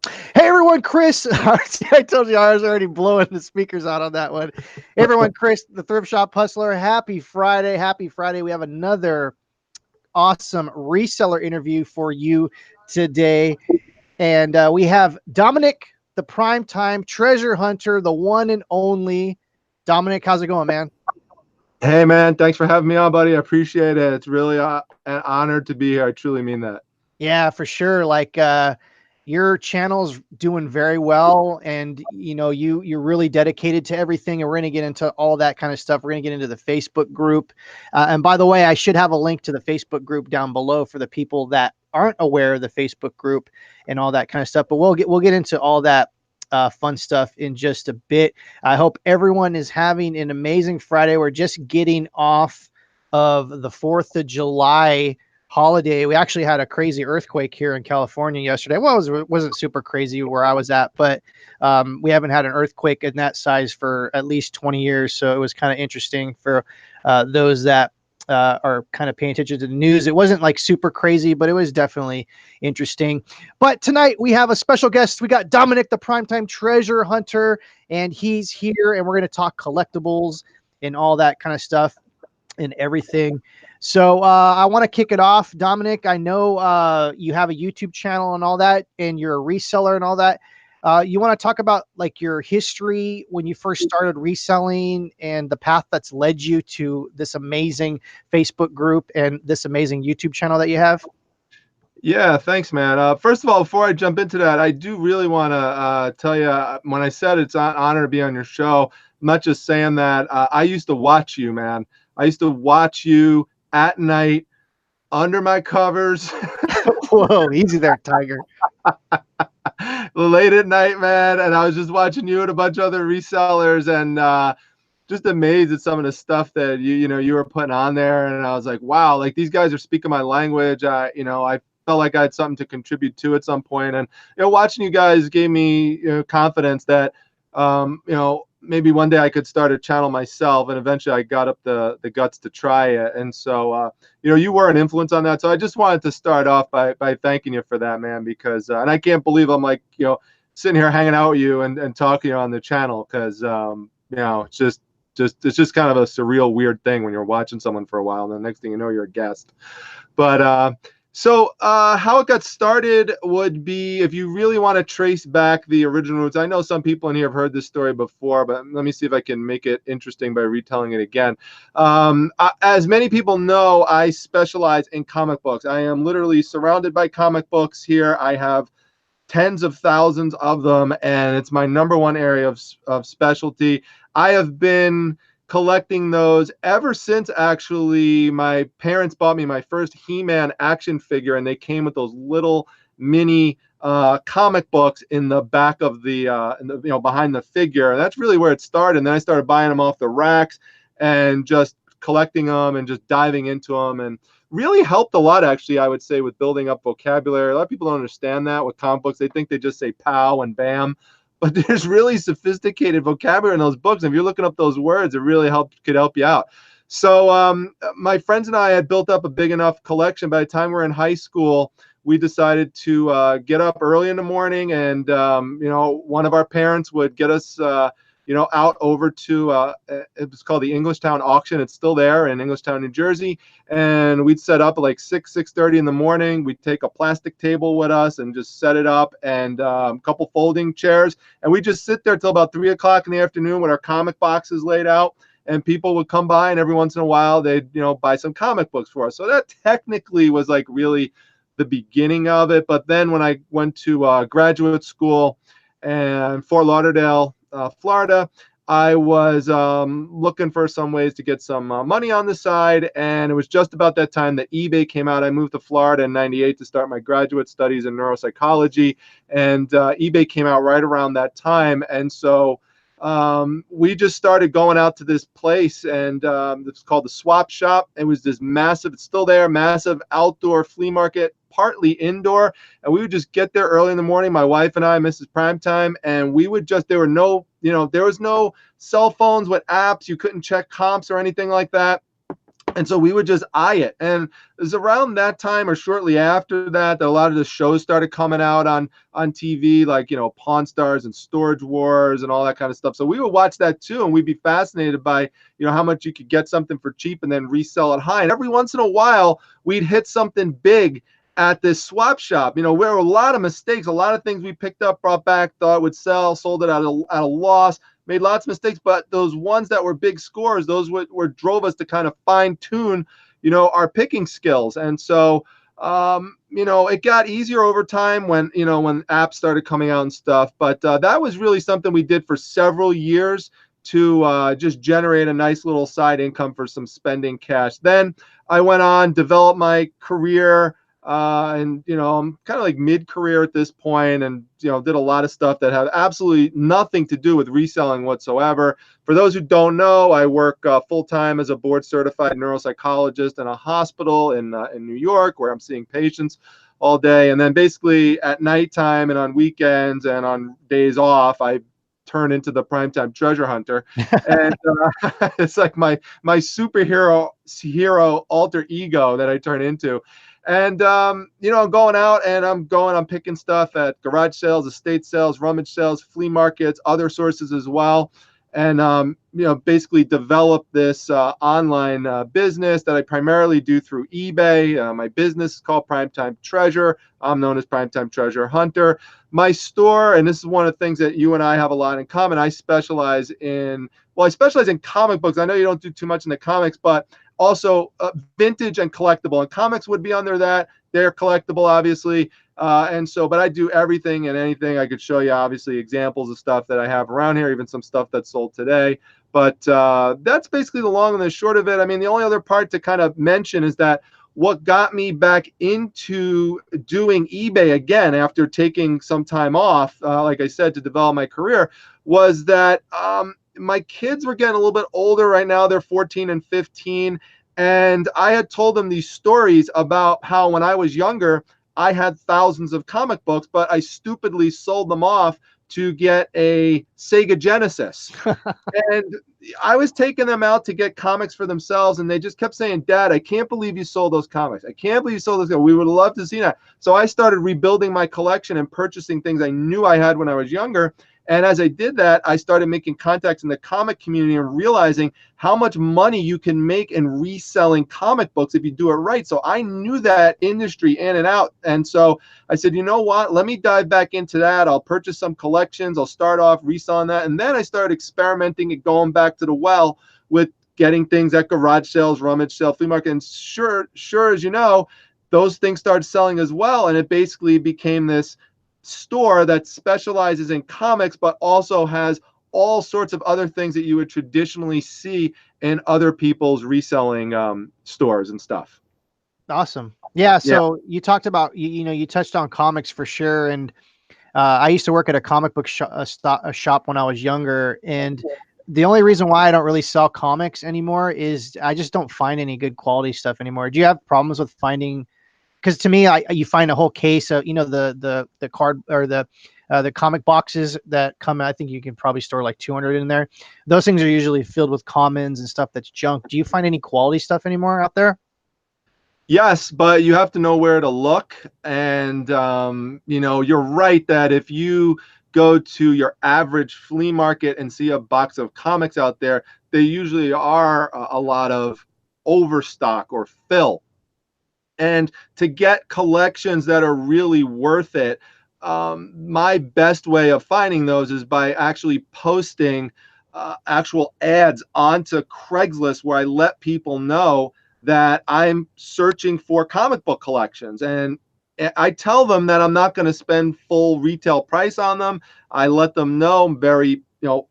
Hey everyone, Chris. I told you I was already blowing the speakers out on that one. Hey everyone, Chris, the Thrift Shop Hustler. Happy Friday. Happy Friday. We have another awesome reseller interview for you today. And we have Dominic, the primetime treasure hunter, the one and only. Dominic, how's it going, man? Hey man, thanks for having me on, buddy. I appreciate it. It's really an honor to be here. I truly mean that. Yeah, for sure. Your channel's doing very well, and you're really dedicated to everything, and we're going to get into all that kind of stuff. We're going to get into the Facebook group, and by the way, I should have a link to the Facebook group down below for the people that aren't aware of the Facebook group and all that kind of stuff. But we'll get into all that fun stuff in just a bit. I hope everyone is having an amazing Friday. We're just getting off of the 4th of July holiday. We actually had a crazy earthquake here in California yesterday. Well, it wasn't super crazy where I was at, but we haven't had an earthquake in that size for at least 20 years. So it was kind of interesting for those that are kind of paying attention to the news. It wasn't like super crazy, but it was definitely interesting. But tonight we have a special guest. We got Dominic, the primetime treasure hunter, and he's here, and we're going to talk collectibles and all that kind of stuff and everything. So I want to kick it off. Dominic, I know you have a YouTube channel and all that, and you're a reseller and all that. You want to talk about like your history when you first started reselling and the path that's led you to this amazing Facebook group and this amazing YouTube channel that you have? Yeah, thanks, man. First of all, before I jump into that, I do really want to tell you when I said it's an honor to be on your show, I'm not just saying that. I used to watch you, man. I used to watch you at night under my covers. Whoa, easy there, Tiger. Late at night, man, and I was just watching you and a bunch of other resellers, and just amazed at some of the stuff that you were putting on there. And I was like, wow, like these guys are speaking my language. I felt like I had something to contribute to at some point, and watching you guys gave me confidence that maybe one day I could start a channel myself, and eventually I got up the guts to try it. And so you were an influence on that. So I just wanted to start off by thanking you for that, man, because and I can't believe I'm like sitting here hanging out with you and talking on the channel, because it's just kind of a surreal, weird thing when you're watching someone for a while and the next thing you know, you're a guest. But so how it got started would be, if you really want to trace back the original roots. I know some people in here have heard this story before, but let me see if I can make it interesting by retelling it again. As many people know, I specialize in comic books. I am literally surrounded by comic books here. I have tens of thousands of them, and it's my number one area of specialty. I have been collecting those ever since actually my parents bought me my first He-Man action figure, and they came with those little mini comic books in the back of behind the figure. And that's really where it started. And then I started buying them off the racks and just collecting them and just diving into them, and really helped a lot, actually, I would say, with building up vocabulary. A lot of people don't understand that with comic books. They think they just say pow and bam, but there's really sophisticated vocabulary in those books. And if you're looking up those words, it really could help you out. So my friends and I had built up a big enough collection. By the time we're in high school, we decided to get up early in the morning, and one of our parents would get us out over to it was called the Englishtown auction. It's still there in Englishtown, New Jersey. And we'd set up at like 6:30 in the morning. We'd take a plastic table with us and just set it up, and a couple folding chairs, and we just sit there till about 3 o'clock in the afternoon with our comic boxes laid out. And people would come by, and every once in a while they'd buy some comic books for us. So that technically was like really the beginning of it. But then when I went to graduate school in Fort Lauderdale, Florida, I was looking for some ways to get some money on the side, and it was just about that time that eBay came out. I moved to Florida in '98 to start my graduate studies in neuropsychology, and eBay came out right around that time. And so we just started going out to this place, and it's called the Swap Shop. It was this massive, it's still there, massive outdoor flea market, partly indoor. And we would just get there early in the morning, my wife and I, Mrs. Primetime, and we would just, there was no cell phones with apps. You couldn't check comps or anything like that. And so we would just eye it. And it was around that time or shortly after that that a lot of the shows started coming out on TV, like, Pawn Stars and Storage Wars and all that kind of stuff. So we would watch that too, and we'd be fascinated by, how much you could get something for cheap and then resell it high. And every once in a while, we'd hit something big at this swap shop. There were a lot of mistakes, a lot of things we picked up, brought back, thought would sell, sold it at a loss. Made lots of mistakes, but those ones that were big scores, those were drove us to kind of fine tune, our picking skills. And so, it got easier over time when apps started coming out and stuff. But that was really something we did for several years to just generate a nice little side income for some spending cash. Then I went on, developed my career. And I'm kind of like mid-career at this point, and did a lot of stuff that had absolutely nothing to do with reselling whatsoever. For those who don't know, I work full-time as a board-certified neuropsychologist in a hospital in New York, where I'm seeing patients all day, and then basically at nighttime and on weekends and on days off, I turn into the primetime treasure hunter. And it's like my superhero alter ego that I turn into. And, I'm going out and I'm picking stuff at garage sales, estate sales, rummage sales, flea markets, other sources as well. And, basically develop this online business that I primarily do through eBay. My business is called Primetime Treasure. I'm known as Primetime Treasure Hunter. My store, and this is one of the things that you and I have a lot in common, I specialize in comic books. I know you don't do too much in the comics, but also vintage and collectible, and comics would be under that. They're collectible, obviously. But I do everything and anything. I could show you, obviously, examples of stuff that I have around here, even some stuff that's sold today. But that's basically the long and the short of it. I mean, the only other part to kind of mention is that what got me back into doing eBay again after taking some time off, like I said, to develop my career, was that my kids were getting a little bit older. Right now they're 14 and 15. And I had told them these stories about how when I was younger, I had thousands of comic books, but I stupidly sold them off to get a Sega Genesis. And I was taking them out to get comics for themselves, and they just kept saying, "Dad, I can't believe you sold those comics. I can't believe you sold those. We would love to see that." So I started rebuilding my collection and purchasing things I knew I had when I was younger. And as I did that, I started making contacts in the comic community and realizing how much money you can make in reselling comic books if you do it right. So I knew that industry in and out. And so I said, you know what? Let me dive back into that. I'll purchase some collections. I'll start off reselling that. And then I started experimenting and going back to the well with getting things at garage sales, rummage sale, flea market. And sure as you know, those things started selling as well. And it basically became this store that specializes in comics, but also has all sorts of other things that you would traditionally see in other people's reselling stores and stuff. Awesome. Yeah. So you talked about, you touched on comics for sure. And I used to work at a comic book shop when I was younger. And the only reason why I don't really sell comics anymore is I just don't find any good quality stuff anymore. Do you have problems with finding? Because to me, you find a whole case of, the card or the comic boxes that come. I think you can probably store like 200 in there. Those things are usually filled with commons and stuff that's junk. Do you find any quality stuff anymore out there? Yes, but you have to know where to look. And, you're right that if you go to your average flea market and see a box of comics out there, they usually are a lot of overstock or fill. And to get collections that are really worth it, my best way of finding those is by actually posting actual ads onto Craigslist, where I let people know that I'm searching for comic book collections. And I tell them that I'm not going to spend full retail price on them. I let them know I'm very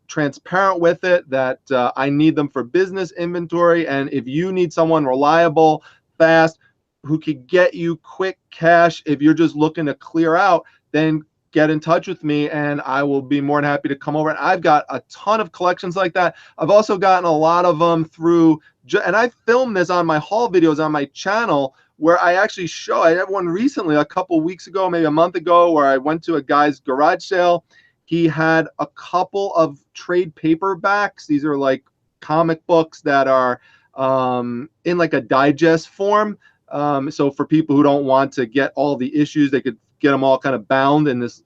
transparent with it, that I need them for business inventory. And if you need someone reliable, fast, who could get you quick cash, if you're just looking to clear out, then get in touch with me and I will be more than happy to come over. And I've got a ton of collections like that. I've also gotten a lot of them through, and I filmed this on my haul videos on my channel, where I actually show, I had one recently, a couple weeks ago, maybe a month ago, where I went to a guy's garage sale. He had a couple of trade paperbacks. These are like comic books that are in like a digest form. So for people who don't want to get all the issues, they could get them all kind of bound in this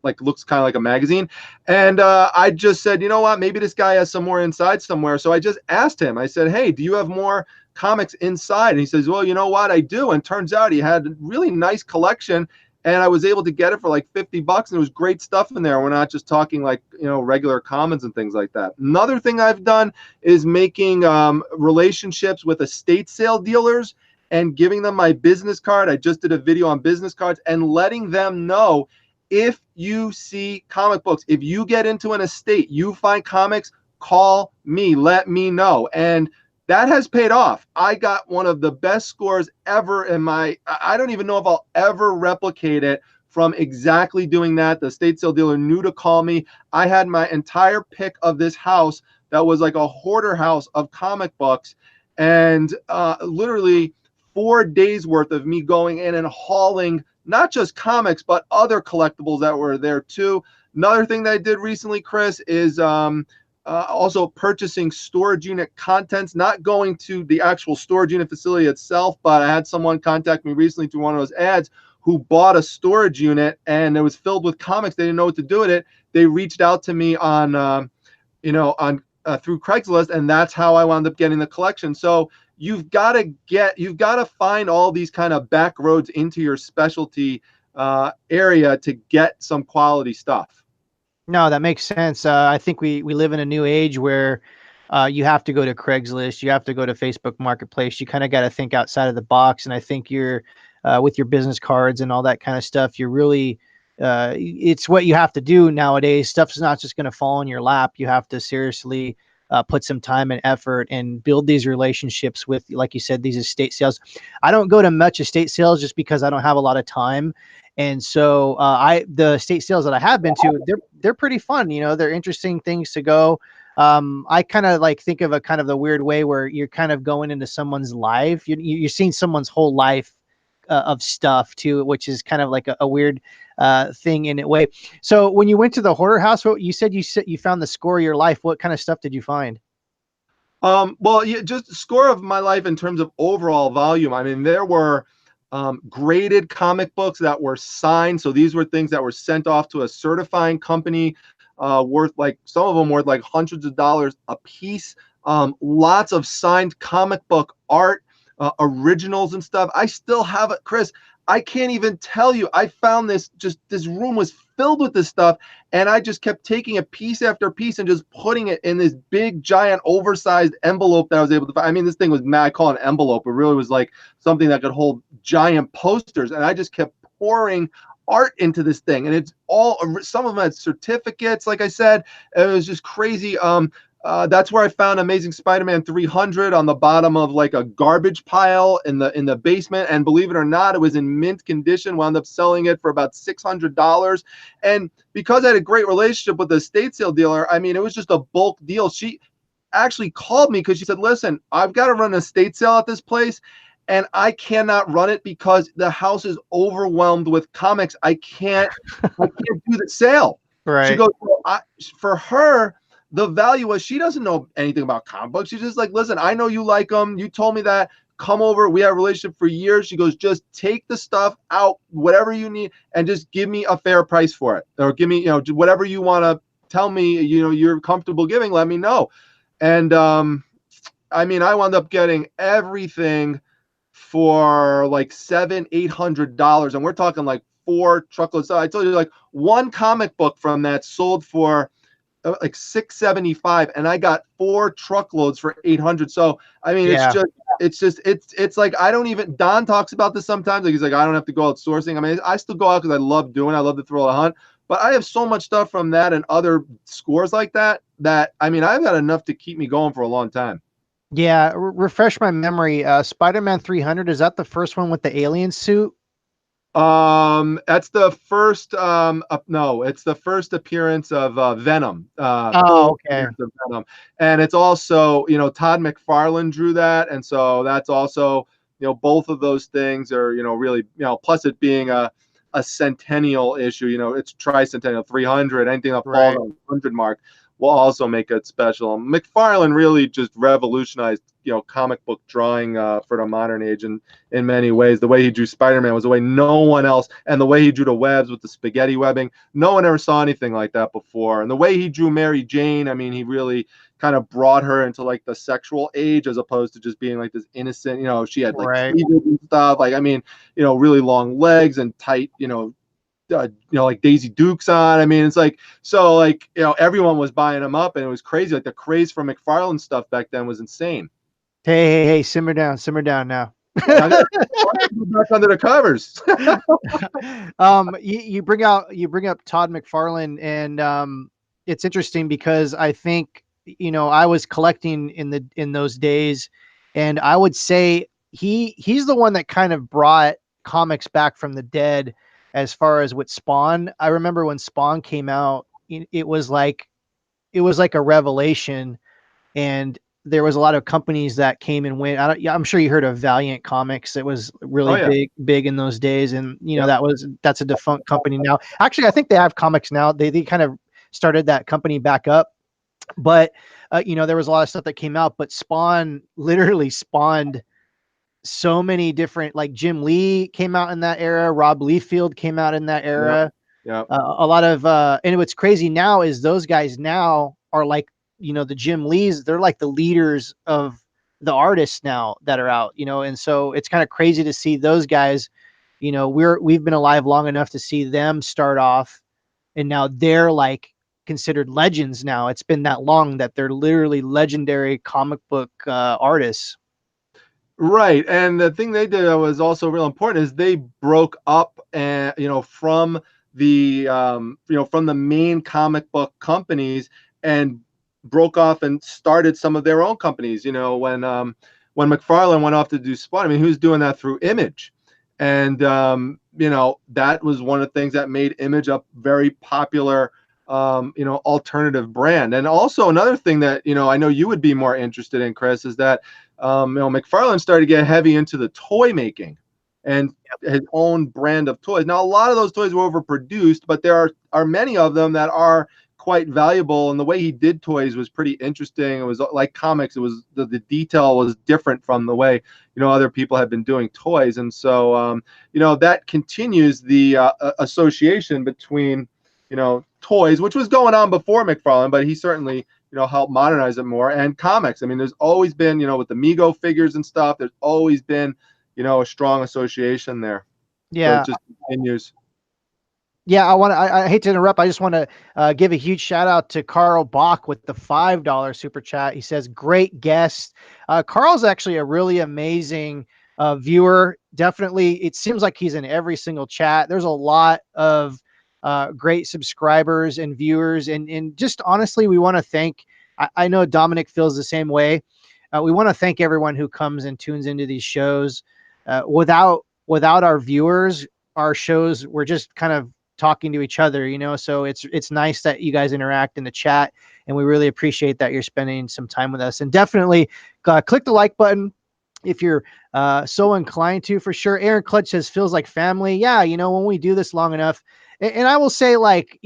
like looks kind of like a magazine. And I just said, you know what, maybe this guy has some more inside somewhere. So I just asked him, I said, hey, do you have more comics inside? And he says, well, you know what, I do. And turns out he had a really nice collection, and I was able to get it for like $50, and it was great stuff in there. We're not just talking like, regular commons and things like that. Another thing I've done is making relationships with estate sale dealers and giving them my business card. I just did a video on business cards and letting them know, if you see comic books, if you get into an estate, you find comics, call me, let me know. And that has paid off. I got one of the best scores ever in I don't even know if I'll ever replicate it from exactly doing that. The estate sale dealer knew to call me. I had my entire pick of this house that was like a hoarder house of comic books, and literally 4 days worth of me going in and hauling not just comics, but other collectibles that were there too. Another thing that I did recently, Chris, is also purchasing storage unit contents, not going to the actual storage unit facility itself, but I had someone contact me recently through one of those ads who bought a storage unit, and it was filled with comics. They didn't know what to do with it. They reached out to me on through Craigslist, and that's how I wound up getting the collection. So you've got to find all these kind of back roads into your specialty area to get some quality stuff. No, that makes sense. I think we live in a new age where you have to go to Craigslist, you have to go to Facebook Marketplace. You kind of got to think outside of the box. And I think you're with your business cards and all that kind of stuff, you're really it's what you have to do nowadays. Stuff's not just going to fall in your lap. You have to seriously put some time and effort and build these relationships with, like you said, these estate sales. I don't go to much estate sales just because I don't have a lot of time. And so the estate sales that I have been to, they're pretty fun. They're interesting things to go. I kind of like think of a kind of the weird way where you're kind of going into someone's life. You're seeing someone's whole life of stuff too, which is kind of like a weird thing in a way. So when you went to the hoarder house, what you said you found the score of your life. What kind of stuff did you find? Well, yeah, just the score of my life in terms of overall volume. I mean, there were graded comic books that were signed. So these were things that were sent off to a certifying company, worth like, some of them worth like hundreds of dollars a piece. Lots of signed comic book art, originals and stuff. I still have it, Chris. I can't even tell you. I found this room was filled with this stuff, and I just kept taking a piece after piece and just putting it in this big, giant, oversized envelope that I was able to find. I mean, this thing was mad. I call it an envelope. It really was like something that could hold giant posters, and I just kept pouring art into this thing. And it's all, some of them had certificates, like I said. It was just crazy. That's where I found Amazing Spider-Man 300 on the bottom of like a garbage pile in the basement. And believe it or not, it was in mint condition. Wound up selling it for about $600. And because I had a great relationship with the estate sale dealer, I mean, it was just a bulk deal. She actually called me because she said, listen, I've got to run an estate sale at this place, and I cannot run it because the house is overwhelmed with comics. I can't do the sale. Right. She goes, well, for her, the value was, she doesn't know anything about comic books. She's just like, listen, I know you like them. You told me that. Come over. We have a relationship for years. She goes, just take the stuff out, whatever you need, and just give me a fair price for it. Or give me, whatever you want to tell me, you're comfortable giving, let me know. And I mean, I wound up getting everything for like $700-800. And we're talking like 4 truckloads. So I told you, like, one comic book from that sold for like $675, and I got 4 truckloads for $800. So I mean, Yeah. it's like, I don't even, Don talks about this sometimes. Like, he's like, I don't have to go out sourcing. I mean, I still go out because I love to throw a hunt, but I have so much stuff from that and other scores like that I mean, I've got enough to keep me going for a long time. Yeah, refresh my memory. Spider-Man 300, is that the first one with the alien suit? That's the first. No, it's the first appearance of Venom. Okay. Of Venom, and it's also, Todd McFarlane drew that, and so that's also, both of those things are, really, plus it being a centennial issue, it's tricentennial, 300, anything that falls on the 100 mark will also make it special. McFarlane really just revolutionized, comic book drawing for the modern age in many ways. The way he drew Spider-Man was the way no one else, and the way he drew the webs with the spaghetti webbing, no one ever saw anything like that before. And the way he drew Mary Jane, I mean, he really kind of brought her into like the sexual age as opposed to just being like this innocent, she had like Right. cleavage and stuff. Like, I mean, really long legs and tight, like Daisy Dukes on. I mean, it's like, so like, everyone was buying them up, and it was crazy. Like the craze for McFarlane stuff back then was insane. Hey, simmer down now. Back under the covers. You bring up Todd McFarlane, and it's interesting because I think, I was collecting in those days, and I would say he's the one that kind of brought comics back from the dead as far as with Spawn. I remember when Spawn came out, it was like a revelation, and there was a lot of companies that came and went. I'm sure you heard of Valiant Comics. It was really big in those days. And, that's a defunct company now. Actually, I think they have comics now. They kind of started that company back up. But, there was a lot of stuff that came out, but Spawn literally spawned so many different, like Jim Lee came out in that era. Rob Liefeld came out in that era. Yeah. A lot of, and what's crazy now is those guys now are like, the Jim Lees, they're like the leaders of the artists now that are out, and so it's kind of crazy to see those guys, we've been alive long enough to see them start off, and now they're like considered legends now. It's been that long that they're literally legendary comic book artists. Right. And the thing they did that was also real important is they broke up and, from the, from the main comic book companies, and broke off and started some of their own companies. When McFarlane went off to do Spawn, I mean, he was doing that through Image. And, that was one of the things that made Image a very popular, alternative brand. And also another thing that, I know you would be more interested in, Chris, is that, McFarlane started to get heavy into the toy making and his own brand of toys. Now, a lot of those toys were overproduced, but there are many of them that are quite valuable, and the way he did toys was pretty interesting. It was like comics. It was the detail was different from the way other people had been doing toys, and so that continues the association between toys, which was going on before McFarlane, but he certainly helped modernize it more, and comics. I mean, there's always been with the Mego figures and stuff. There's always been a strong association there. Yeah, so it just continues. Yeah, I hate to interrupt. I just want to give a huge shout out to Carlebach with the $5 super chat. He says, great guest. Carl's actually a really amazing viewer. Definitely. It seems like he's in every single chat. There's a lot of great subscribers and viewers. And just honestly, we want to thank, I know Dominic feels the same way. We want to thank everyone who comes and tunes into these shows. Without our viewers, our shows, we're just kind of talking to each other, so it's nice that you guys interact in the chat, and we really appreciate that you're spending some time with us. And definitely click the like button if you're so inclined to, for sure. Aaron Clutch says feels like family. Yeah, when we do this long enough, and I will say, like,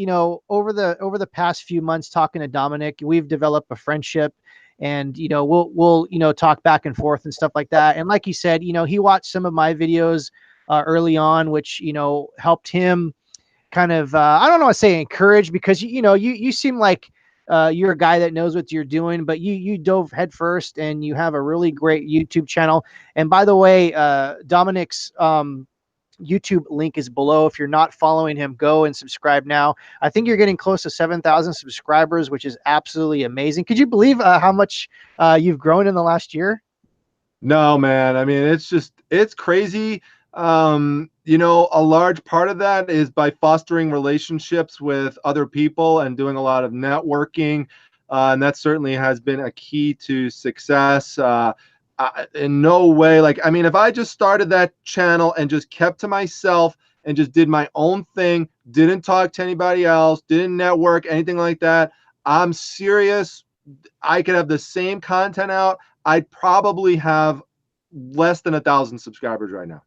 over the past few months talking to Dominic, we've developed a friendship, and we'll talk back and forth and stuff like that. And like he said, he watched some of my videos early on, which helped him kind of, I don't know how to say encourage, because, you seem like you're a guy that knows what you're doing, but you dove headfirst, and you have a really great YouTube channel. And by the way, Dominic's YouTube link is below. If you're not following him, go and subscribe now. I think you're getting close to 7,000 subscribers, which is absolutely amazing. Could you believe how much you've grown in the last year? No, man. I mean, it's crazy. A large part of that is by fostering relationships with other people and doing a lot of networking. And that certainly has been a key to success. In no way, like, I mean, if I just started that channel and just kept to myself and just did my own thing, didn't talk to anybody else, didn't network, anything like that, I'm serious. I could have the same content out. I'd probably have less than 1,000 subscribers right now.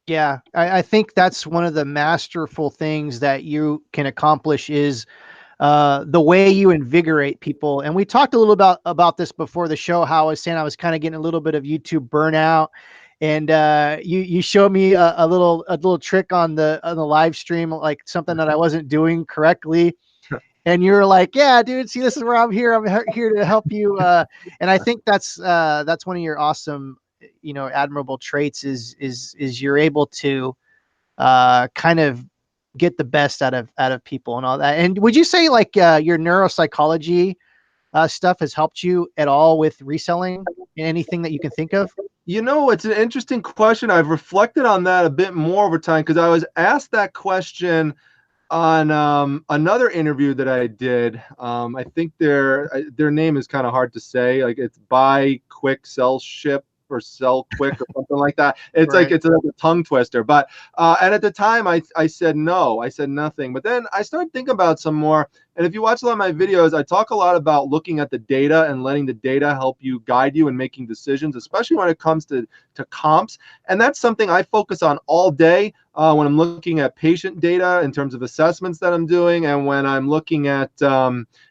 Yeah, I think that's one of the masterful things that you can accomplish is the way you invigorate people. And we talked a little about this before the show, how I was saying I was kind of getting a little bit of YouTube burnout. And you showed me a little trick on the live stream, like something that I wasn't doing correctly. And you're like, yeah, dude, see, this is where I'm here. I'm here to help you. And I think that's one of your awesome, admirable traits is you're able to kind of get the best out of people and all that. And would you say like your neuropsychology stuff has helped you at all with reselling? Anything that you can think of? It's an interesting question. I've reflected on that a bit more over time because I was asked that question on another interview that I did. I think their name is kind of hard to say. Like it's buy quick, sell ship, or sell quick, or something like that. It's Right. like it's like a tongue twister. But and at the time I said no, I said nothing. But then I started thinking about some more. And if you watch a lot of my videos, I talk a lot about looking at the data and letting the data help you guide you in making decisions, especially when it comes to comps. And that's something I focus on all day when I'm looking at patient data in terms of assessments that I'm doing, and when I'm looking at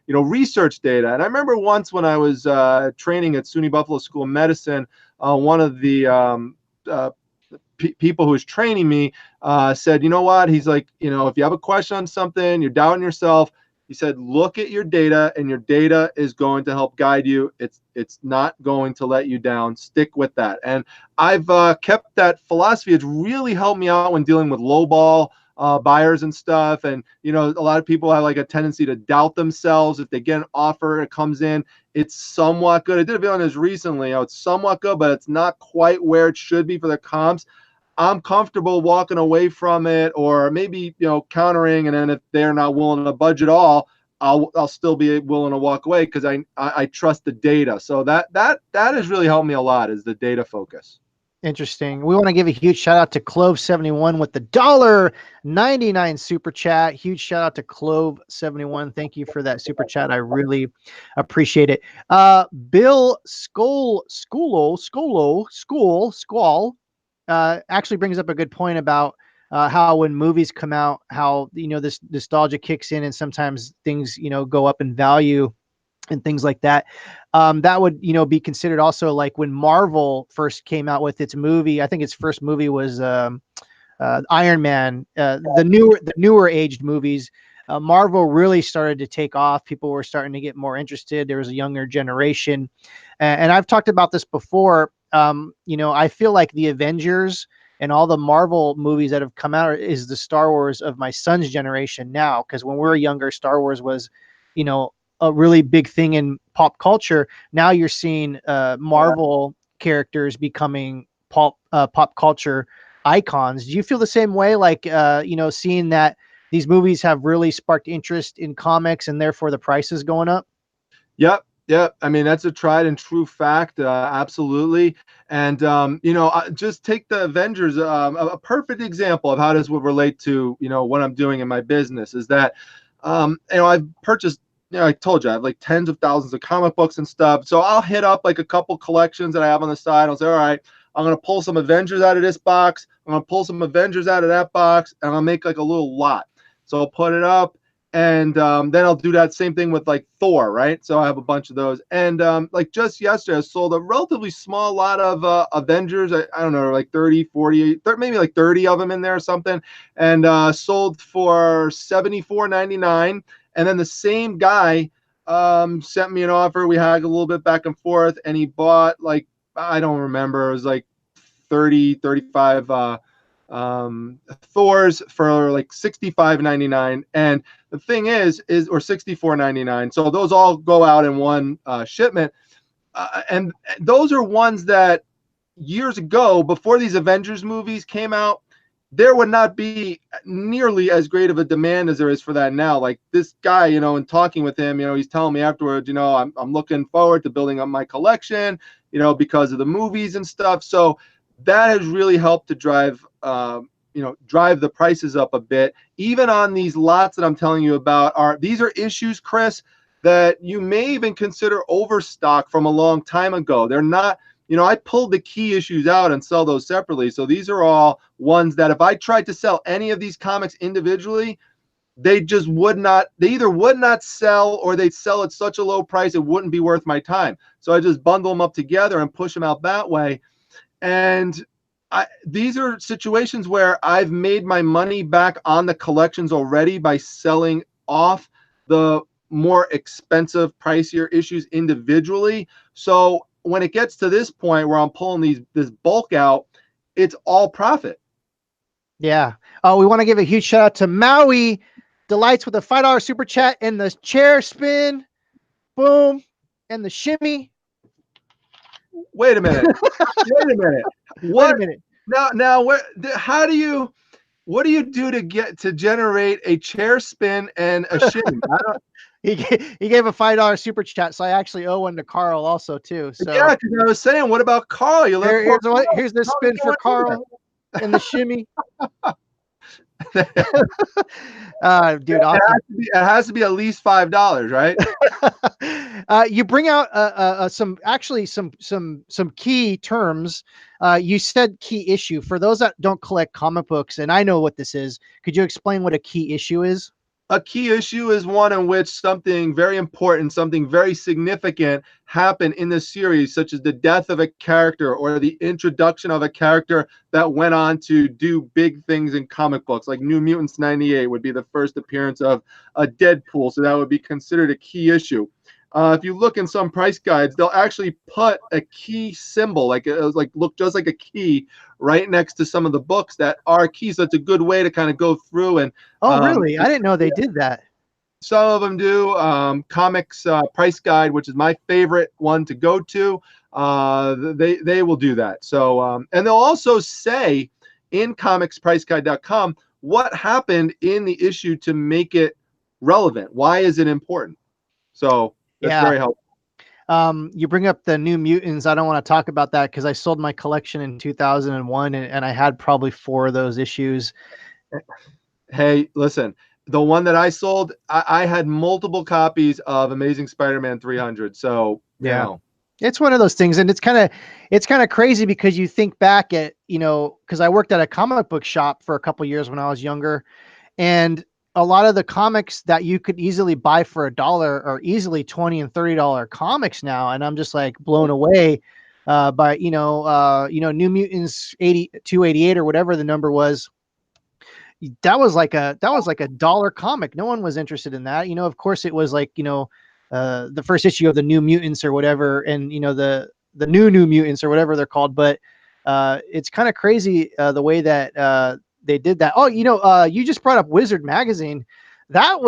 research data. And I remember once when I was training at SUNY Buffalo School of Medicine, one of the people who was training me said, you know what? He's like, if you have a question on something, you're doubting yourself, he said, look at your data, and your data is going to help guide you. It's not going to let you down. Stick with that. And I've kept that philosophy. It's really helped me out when dealing with lowball buyers and stuff. And, a lot of people have like a tendency to doubt themselves. If they get an offer, it comes in, it's somewhat good. I did a video on this recently. It's somewhat good, but it's not quite where it should be for the comps. I'm comfortable walking away from it, or maybe countering, and then if they're not willing to budge at all, I'll still be willing to walk away because I trust the data. So that has really helped me a lot, is the data focus. Interesting. We want to give a huge shout out to Clove71 with the $1.99 super chat. Huge shout out to Clove71. Thank you for that super chat. I really appreciate it. Bill Squall actually brings up a good point about how when movies come out, how this nostalgia kicks in, and sometimes things go up in value and things like that. That would be considered also like when Marvel first came out with its movie. I think its first movie was Iron Man. The newer aged movies. Marvel really started to take off. People were starting to get more interested. There was a younger generation, and I've talked about this before. I feel like the Avengers and all the Marvel movies that have come out is the Star Wars of my son's generation now. Because when we were younger, Star Wars was, a really big thing in pop culture. Now you're seeing Marvel characters becoming pop culture icons. Do you feel the same way? Like, seeing that these movies have really sparked interest in comics and therefore the price is going up? Yep. Yeah, I mean, that's a tried and true fact. Absolutely. And, just take the Avengers, a perfect example of how this would relate to, what I'm doing in my business is that, I've purchased, I told you, I have like tens of thousands of comic books and stuff. So I'll hit up like a couple collections that I have on the side. I'll say, all right, I'm going to pull some Avengers out of this box. I'm going to pull some Avengers out of that box, and I'll make like a little lot. So I'll put it up. And then I'll do that same thing with like Thor, right? So I have a bunch of those. And like just yesterday, I sold a relatively small lot of Avengers. I don't know, like 30, 40, maybe like 30 of them in there or something. And sold for $74.99. And then the same guy sent me an offer. We had a little bit back and forth. And he bought like, I don't remember. It was like 30, 35 Thors for like $65.99. And the thing is or $64.99. So those all go out in one shipment. And those are ones that years ago, before these Avengers movies came out, there would not be nearly as great of a demand as there is for that now. Like this guy, in talking with him, he's telling me afterwards, I'm looking forward to building up my collection, because of the movies and stuff. So that has really helped to drive the prices up a bit. Even on these lots that I'm telling you about, these are issues, Chris, that you may even consider overstock from a long time ago. They're not, I pulled the key issues out and sell those separately. So these are all ones that if I tried to sell any of these comics individually, they just would not, they either would not sell or they'd sell at such a low price it wouldn't be worth my time. So I just bundle them up together and push them out that way. And these are situations where I've made my money back on the collections already by selling off the more expensive, pricier issues individually. So when it gets to this point where I'm pulling this bulk out, it's all profit. Yeah. Oh, we want to give a huge shout out to Maui Delights with a $5 super chat and the chair spin. Boom. And the shimmy. Wait a minute. Wait a minute. What? Wait a minute. Now, what do you do to generate a chair spin and a shimmy? He gave a $5 super chat, so I actually owe one to Carl also too. So yeah, because I was saying, what about Carl? You here's the spin for Carl and the shimmy. Dude, awesome. It has to be at least $5, right? You bring out some key terms. You said key issue. For those that don't collect comic books, and I know what this is, could you explain what a key issue is? A key issue is one in which something very important, something very significant happened in the series, such as the death of a character or the introduction of a character that went on to do big things in comic books. Like New Mutants 98 would be the first appearance of a Deadpool, so that would be considered a key issue. If you look in some price guides, they'll actually put a key symbol, look just like a key, right next to some of the books that are keys. So it's a good way to kind of go through and. Oh, really? I didn't know they did that. Some of them do. Comics Price Guide, which is my favorite one to go to, they will do that. So and they'll also say in comicspriceguide.com what happened in the issue to make it relevant. Why is it important? So that's very helpful. You bring up the New Mutants. I don't want to talk about that because I sold my collection in 2001 and I had probably 4 of those issues. Hey, listen, the one that I sold, I had multiple copies of Amazing Spider-Man 300. So yeah, you know. It's one of those things, and it's kind of crazy because you think back at, because I worked at a comic book shop for a couple of years when I was younger, and a lot of the comics that you could easily buy for $1 are easily $20 and $30 comics now, and I'm just like blown away by New Mutants 288 or whatever the number was. That was like a $1 comic. No one was interested in that. Of course it was like, the first issue of the New Mutants or whatever, and the new Mutants or whatever they're called. But it's kind of crazy the way that they did that. Oh, you just brought up Wizard magazine. I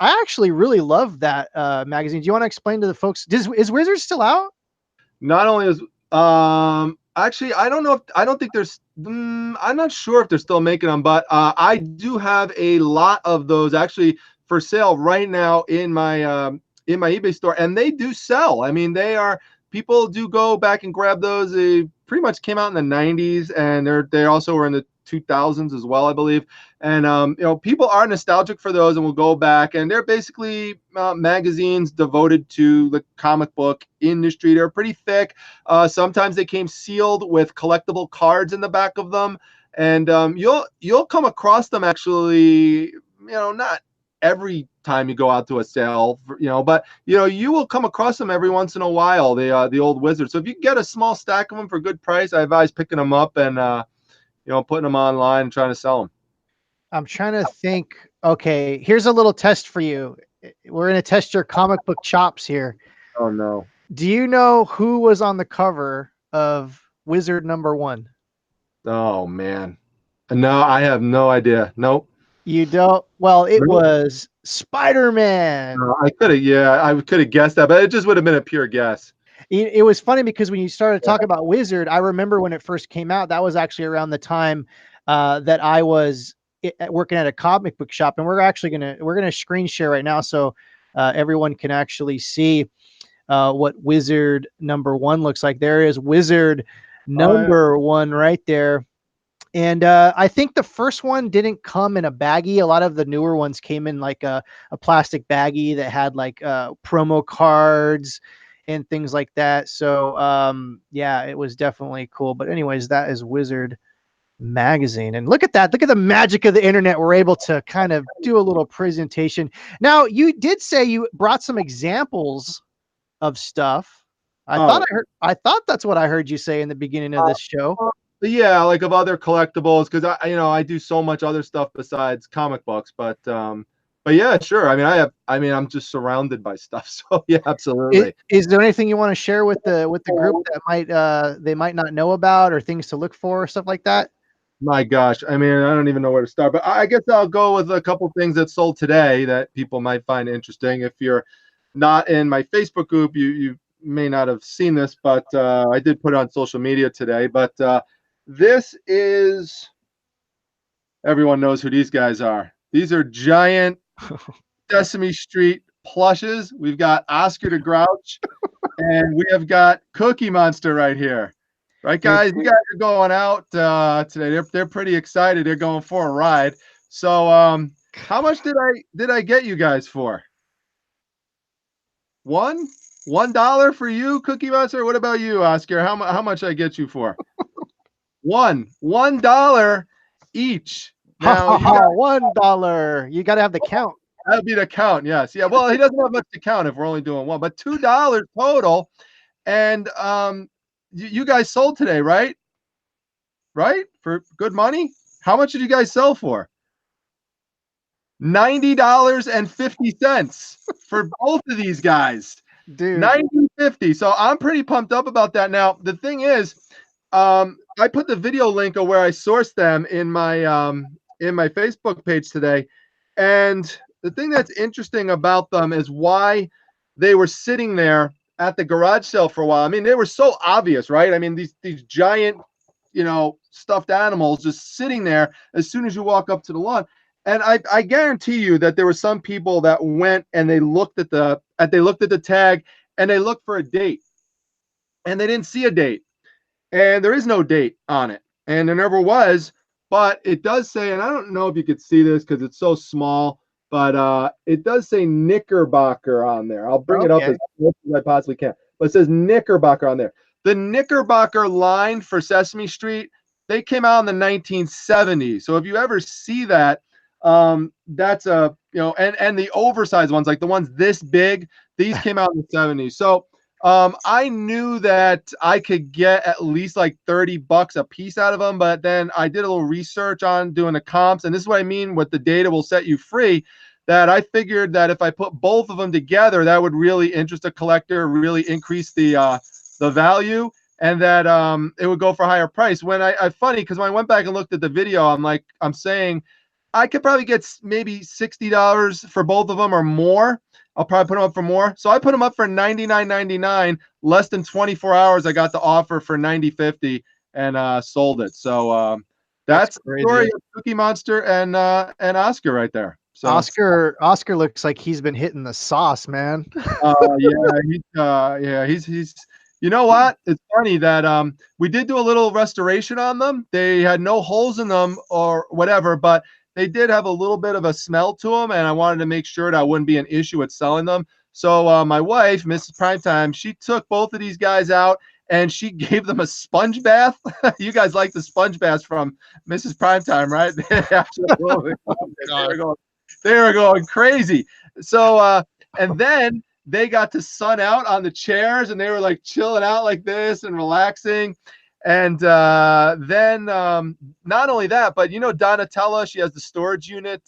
actually really love that magazine. Do you want to explain to the folks? Is Wizard still out? Not only is actually, I don't think there's. I'm not sure if they're still making them, but I do have a lot of those actually for sale right now in my eBay store, and they do sell. I mean, people do go back and grab those. They pretty much came out in the 90s, and they also were in the 2000s as well, I believe. And people are nostalgic for those and will go back, and they're basically magazines devoted to the comic book industry. They're pretty thick. Sometimes they came sealed with collectible cards in the back of them, and you'll come across them actually, not every time you go out to a sale, but you will come across them every once in a while, the old Wizards. So if you can get a small stack of them for a good price, I advise picking them up and putting them online and trying to sell them. I'm trying to think. Okay, here's a little test for you. We're going to test your comic book chops here. Oh, no. Do you know who was on the cover of Wizard #1? Oh, man. No, I have no idea. Nope. You don't? Well, it was SpiderMan. I could have guessed that, but it just would have been a pure guess. It was funny because when you started talking about Wizard, I remember when it first came out, that was actually around the time that I was working at a comic book shop, and we're gonna screen share right now so everyone can actually see what Wizard #1 looks like. There is Wizard #1 right there. And I think the first one didn't come in a baggie. A lot of the newer ones came in like a plastic baggie that had like promo cards and things like that. So yeah, it was definitely cool. But anyways, that is Wizard magazine. And look at that. Look at the magic of the internet. We're able to kind of do a little presentation. Now, you did say you brought some examples of stuff. Oh, I thought that's what I heard you say in the beginning of this show. yeah, like of other collectibles, because I do so much other stuff besides comic books, but yeah, sure. I mean, I'm just surrounded by stuff. So yeah, absolutely. Is there anything you want to share with the group that they might not know about, or things to look for, or stuff like that? My gosh, I mean, I don't even know where to start, but I guess I'll go with a couple things that sold today that people might find interesting. If you're not in my Facebook group, you may not have seen this, but I did put it on social media today. But this is, everyone knows who these guys are. These are giant Sesame Street plushes. We've got Oscar the Grouch, and we have got Cookie Monster right here. Right, guys? You guys are going out today. They're pretty excited. They're going for a ride. So, how much did I get you guys for? $1 for you, Cookie Monster. What about you, Oscar? How much I get you for? $1 each. Now, you got $1. You got to have the count. That'd be the count. Yes. Yeah. Well, he doesn't have much to count if we're only doing one, but $2 total. And you guys sold today, right? Right? For good money? How much did you guys sell for? $90.50 for both of these guys. Dude. $90.50. So I'm pretty pumped up about that. Now, the thing is, I put the video link of where I sourced them in my Facebook page today. And the thing that's interesting about them is why they were sitting there at the garage sale for a while. I mean, they were so obvious, right? I mean, these giant, stuffed animals just sitting there as soon as you walk up to the lawn. And I guarantee you that there were some people that went and they looked at the tag and they looked for a date, and they didn't see a date, and there is no date on it, and there never was. But it does say, and I don't know if you could see this because it's so small, but it does say Knickerbocker on there. I'll bring it up as close as I possibly can. But it says Knickerbocker on there. The Knickerbocker line for Sesame Street, they came out in the 1970s. So if you ever see that, that's and the oversized ones, like the ones this big, these came out in the 70s. So I knew that I could get at least like $30 a piece out of them, but then I did a little research on doing the comps, and this is what I mean with the data will set you free, that I figured that if I put both of them together, that would really interest a collector, really increase the value, and that it would go for a higher price. When I funny, because when I went back and looked at the video, I'm saying I could probably get maybe $60 for both of them or more. I'll probably put them up for more. So I put them up for $99.99. Less than 24 hours, I got the offer for $90.50 and sold it. So that's the story of Cookie Monster and Oscar right there. So Oscar looks like he's been hitting the sauce, man. He's. You know what? It's funny that we did do a little restoration on them. They had no holes in them or whatever, but they did have a little bit of a smell to them, and I wanted to make sure that wouldn't be an issue with selling them. So my wife, Mrs. Primetime, she took both of these guys out and she gave them a sponge bath. You guys like the sponge baths from Mrs. Primetime, right? Absolutely. They were going crazy. So and then they got to sun out on the chairs, and they were like chilling out like this and relaxing. And then not only that, but Donatella, she has the storage unit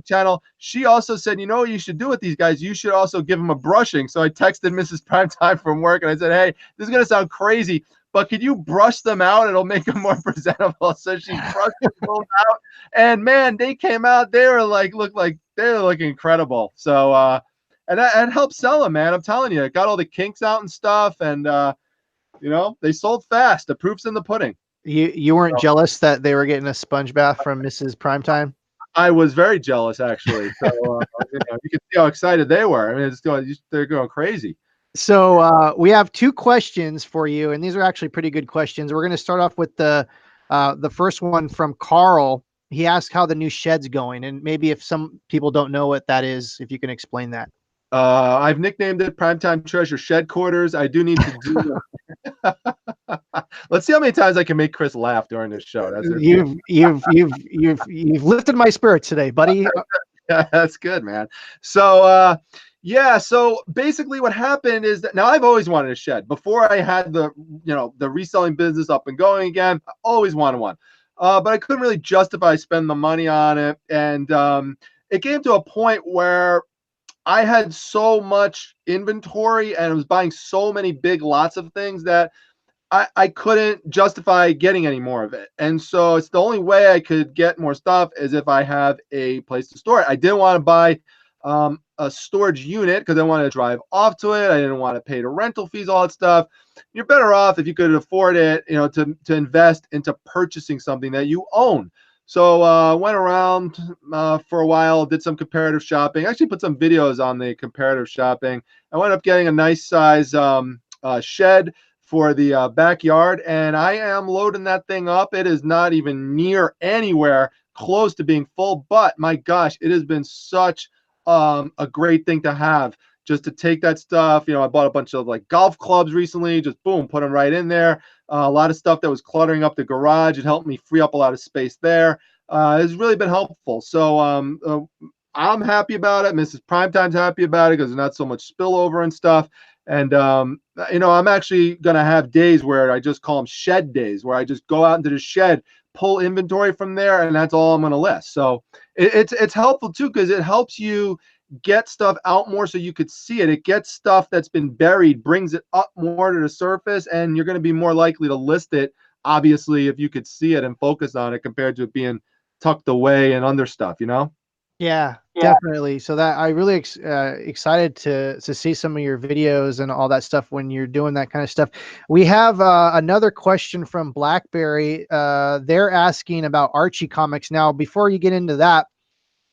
channel. She also said, what you should do with these guys? You should also give them a brushing. So I texted Mrs. Primetime from work and I said, hey, this is going to sound crazy, but could you brush them out? It'll make them more presentable. So she brushed them both out, and man, they came out. They were looked incredible. So and that helped sell them, man. I'm telling you, it got all the kinks out and stuff, and they sold fast. The proof's in the pudding. You weren't jealous that they were getting a sponge bath from Mrs. Primetime? I was very jealous, actually. So you can see how excited they were. I mean, they're going crazy. So we have two questions for you, and these are actually pretty good questions. We're going to start off with the first one from Carl. He asked how the new shed's going, and maybe if some people don't know what that is, if you can explain that. I've nicknamed it Primetime Treasure Shed Quarters. I do need to do Let's see how many times I can make Chris laugh during this show. That's You've lifted my spirits today, buddy. That's good, man. So yeah, so basically what happened is that now I've always wanted a shed. Before I had the the reselling business up and going again, I always wanted one. But I couldn't really justify spending the money on it. And it came to a point where I had so much inventory and I was buying so many big lots of things that I couldn't justify getting any more of it. And so it's the only way I could get more stuff is if I have a place to store it. I didn't want to buy a storage unit because I wanted to drive off to it. I didn't want to pay the rental fees, all that stuff. You're better off if you could afford it, to invest into purchasing something that you own. So went around for a while, did some comparative shopping. Actually put some videos on the comparative shopping. I wound up getting a nice size shed for the backyard, and I am loading that thing up. It is not even near anywhere close to being full, but my gosh, it has been such a great thing to have, just to take that stuff. I bought a bunch of like golf clubs recently, just boom, put them right in there. A lot of stuff that was cluttering up the garage. It helped me free up a lot of space there. It's really been helpful. So I'm happy about it. Mrs. Primetime's happy about it because there's not so much spillover and stuff. And I'm actually gonna have days where I just call them shed days, where I just go out into the shed, pull inventory from there, and that's all I'm gonna list. So it's helpful too, because it helps you get stuff out more so you could see it. It gets stuff that's been buried, brings it up more to the surface, and you're gonna be more likely to list it, obviously, if you could see it and focus on it compared to it being tucked away and under stuff, Yeah, definitely. So that I really excited to see some of your videos and all that stuff when you're doing that kind of stuff. We have another question from Blackberry. They're asking about Archie Comics. Now, before you get into that,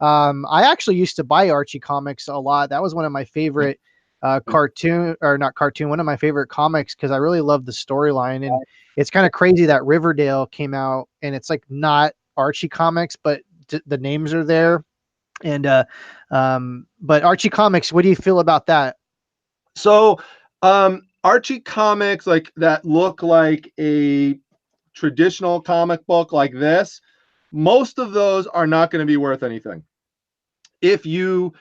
I actually used to buy Archie Comics a lot. That was one of my favorite one of my favorite comics because I really loved the storyline. And it's kind of crazy that Riverdale came out and it's like not Archie Comics, but the names are there. And but Archie Comics, what do you feel about that? So Archie Comics, like that, look like a traditional comic book like this. Most of those are not going to be worth anything. If you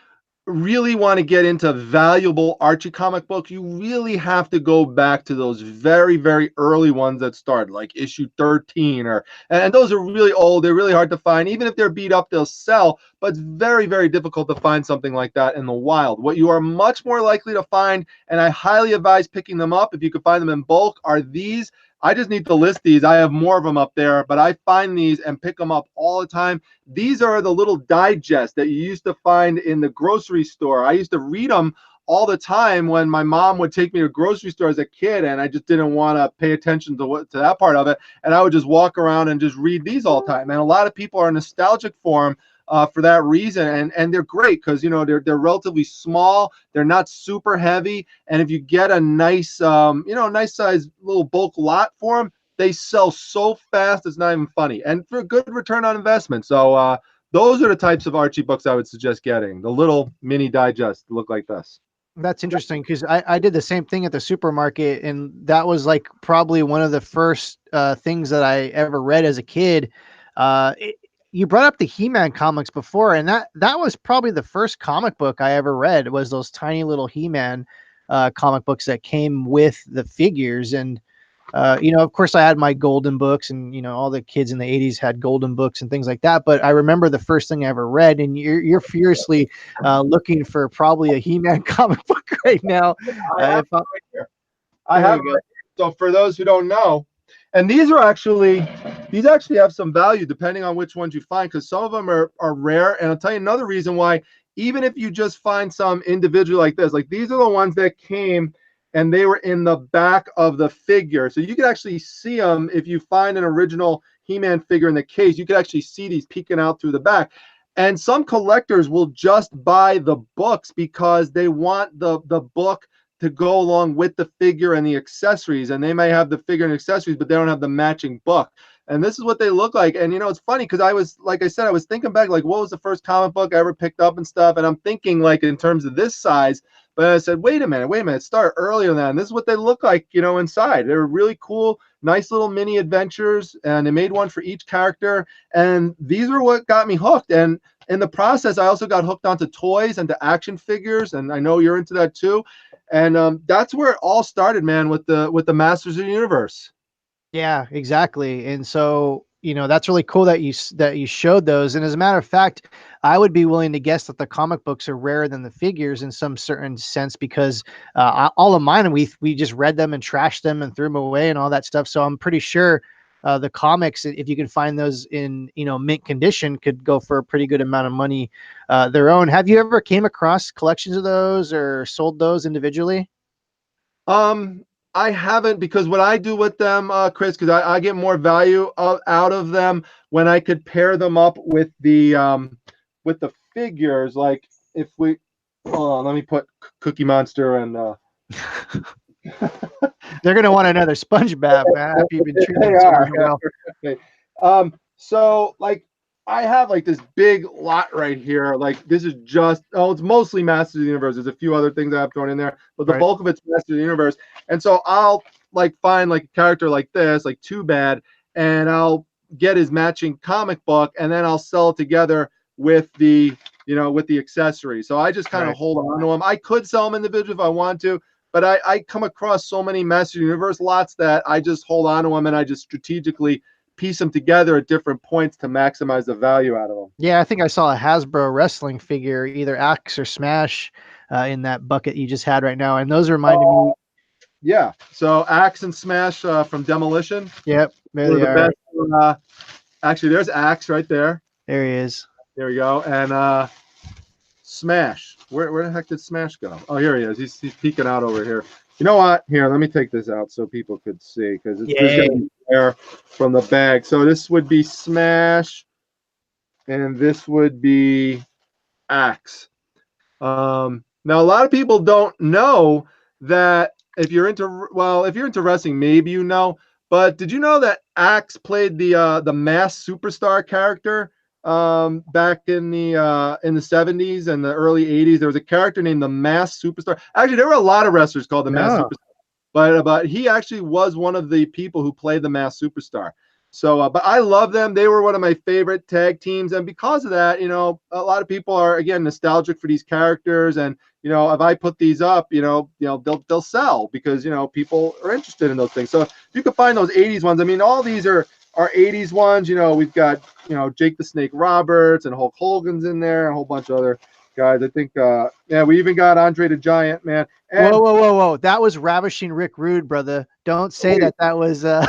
really want to get into valuable Archie comic books, you really have to go back to those very, very early ones that started, like issue 13, and those are really old. They're really hard to find. Even if they're beat up, they'll sell, but it's very, very difficult to find something like that in the wild. What you are much more likely to find, and I highly advise picking them up if you can find them in bulk, are these. I just need to list these. I have more of them up there, but I find these and pick them up all the time. These are the little digests that you used to find in the grocery store. I used to read them all the time when my mom would take me to grocery store as a kid, and I just didn't want to pay attention to that part of it. And I would just walk around and just read these all the time. And a lot of people are nostalgic for them. For that reason, and they're great because they're relatively small, they're not super heavy, and if you get a nice nice size little bulk lot for them, they sell so fast it's not even funny, and for a good return on investment. So those are the types of Archie books I would suggest getting, the little mini digest look like this. That's interesting because I did the same thing at the supermarket, and that was like probably one of the first things that I ever read as a kid. You brought up the Heman comics before, and that was probably the first comic book I ever read, was those tiny little Heman comic books that came with the figures. And of course I had my golden books, and all the kids in the 80s had golden books and things like that, but I remember the first thing I ever read. And you're furiously looking for probably a He-Man comic book right now. I have it right here. I have it right here. So for those who don't know, and these actually have some value depending on which ones you find, because some of them are rare. And I'll tell you another reason why. Even if you just find some individual like this, like these are the ones that came and they were in the back of the figure, so you can actually see them. If you find an original He-Man figure in the case, you can actually see these peeking out through the back. And some collectors will just buy the books because they want the book to go along with the figure and the accessories, and they may have the figure and accessories, but they don't have the matching book. and this is what they look like. And it's funny because like I said, I was thinking back, like, what was the first comic book I ever picked up and stuff, and I'm thinking like in terms of this size. But I said, wait a minute, start earlier than that. And this is what they look like, inside. They're really cool, nice little mini adventures, and they made one for each character. And these are what got me hooked. And in the process, I also got hooked onto toys and to action figures, and I know you're into that too. And that's where it all started, man, with the Masters of the Universe. Yeah, exactly. And so, that's really cool that you showed those. And as a matter of fact, I would be willing to guess that the comic books are rarer than the figures in some certain sense, because all of mine, we just read them and trashed them and threw them away and all that stuff. So I'm pretty sure the comics, if you can find those in, mint condition, could go for a pretty good amount of money their own. Have you ever came across collections of those or sold those individually? I haven't, because what I do with them, Chris, because I get more value out of them when I could pair them up with the figures. Like if we, hold on, let me put Cookie Monster and they're gonna want another SpongeBob after you've been treating them so well. So like I have like this big lot right here. Like this is just, it's mostly Masters of the Universe. There's a few other things I have thrown in there, but the bulk of it's Masters of the Universe. And so I'll like find like a character like this, like Too Bad, and I'll get his matching comic book, and then I'll sell it together with the, with the accessory. So I just kind of hold on to them. I could sell them individually if I want to, but I come across so many Masters of the Universe lots that I just hold on to them, and I just strategically piece them together at different points to maximize the value out of them. Yeah, I think I saw a Hasbro wrestling figure, either Axe or Smash, in that bucket you just had right now, and those reminded me. Yeah, so Axe and Smash from Demolition. Yep, there they are. Best, actually, there's Axe right there. There he is. There we go. And Smash. Where the heck did Smash go? Oh, here he is. He's peeking out over here. You know what? Here, let me take this out so people could see, because it's going to be there from the bag. So this would be Smash, and this would be Axe. Now, a lot of people don't know that if you're into wrestling, maybe you know, but did you know that Axe played the Masked Superstar character back in the 70s and the early 80s? There was a character named the Masked Superstar. Actually, there were a lot of wrestlers called the Masked Superstar, but he actually was one of the people who played the Masked Superstar. So, but I love them. They were one of my favorite tag teams, and because of that, a lot of people are, again, nostalgic for these characters. And if I put these up, they'll sell, because people are interested in those things. So if you can find those 80s ones, I mean, all these are 80s ones. We've got Jake the Snake Roberts and Hulk Hogan's in there, a whole bunch of other guys. I think we even got Andre the Giant, man. And whoa, that was Ravishing Rick Rude, brother. Don't say that was that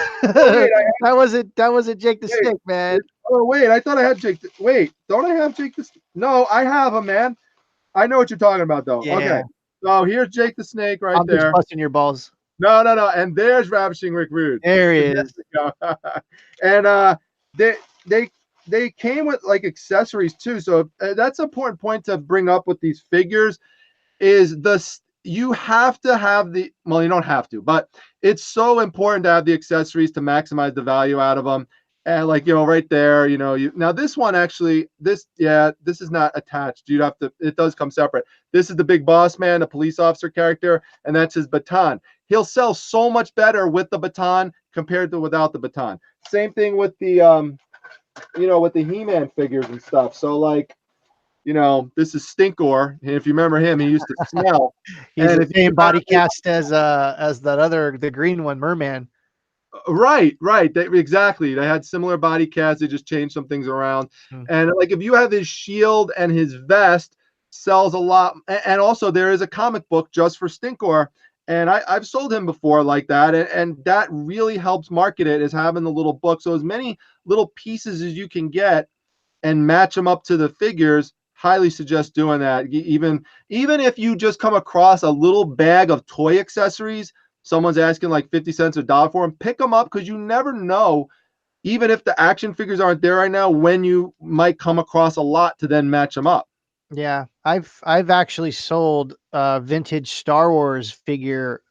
wasn't Jake the Snake, man. Oh wait, I thought I had Jake. Wait, don't I have Jake the? No, I have him, man. I know what you're talking about, though. Yeah. Okay, so here's Jake the Snake right I'm there. just busting your balls. No, and there's Ravishing Rick Rude. There he is. And they came with like accessories too. So that's an important point to bring up with these figures. Is you have to have you don't have to, but it's so important to have the accessories to maximize the value out of them. And like, right there, now this one, actually, this is not attached. It does come separate. This is the Big Boss Man, the police officer character, and that's his baton. He'll sell so much better with the baton compared to without the baton. Same thing with the, with the He-Man figures and stuff. So like, this is Stinkor, and if you remember him, he used to smell. He's the same body cast as the green one, Merman. Right. Exactly. They had similar body casts. They just changed some things around. And like, if you have his shield and his vest, sells a lot. And also there is a comic book just for Stinkor, and I've sold him before like that. And that really helps market it, is having the little book. So as many little pieces as you can get and match them up to the figures, highly suggest doing that. Even if you just come across a little bag of toy accessories, someone's asking like 50 cents or $1 for them, pick them up, because you never know, even if the action figures aren't there right now, when you might come across a lot to then match them up. Yeah, I've actually sold a vintage Star Wars figure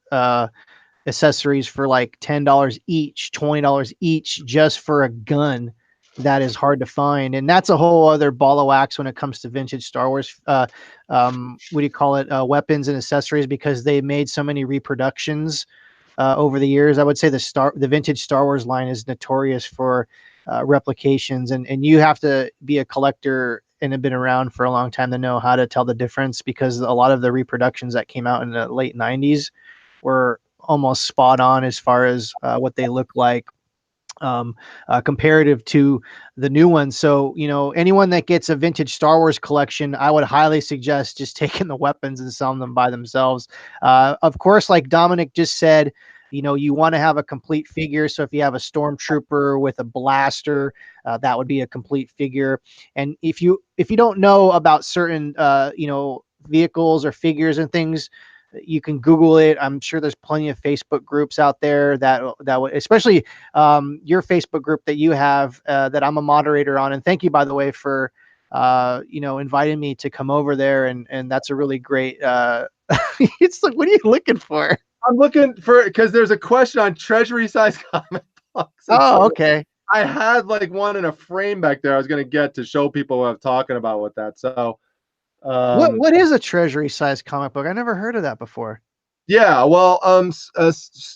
accessories for like $10 each, $20 each, just for a gun that is hard to find. And that's a whole other ball of wax when it comes to vintage Star Wars, what do you call it? Weapons and accessories, because they made so many reproductions over the years. I would say the vintage Star Wars line is notorious for replications, and you have to be a collector and have been around for a long time to know how to tell the difference, because a lot of the reproductions that came out in the late 90s were almost spot on as far as what they look like, comparative to the new ones. So, anyone that gets a vintage Star Wars collection, I would highly suggest just taking the weapons and selling them by themselves. Of course, like Dominic just said, you want to have a complete figure. So if you have a stormtrooper with a blaster, that would be a complete figure. And if you don't know about certain, vehicles or figures and things, you can Google it. I'm sure there's plenty of Facebook groups out there that would, especially your Facebook group that you have, that I'm a moderator on. And thank you, by the way, for inviting me to come over there. And that's a really great. It's like, what are you looking for? I'm looking for, because there's a question on Treasury size comic books. Oh, okay. I had like one in a frame back there. I was going to get to show people what I'm talking about with that. So, what is a Treasury size comic book? I never heard of that before. Yeah, well,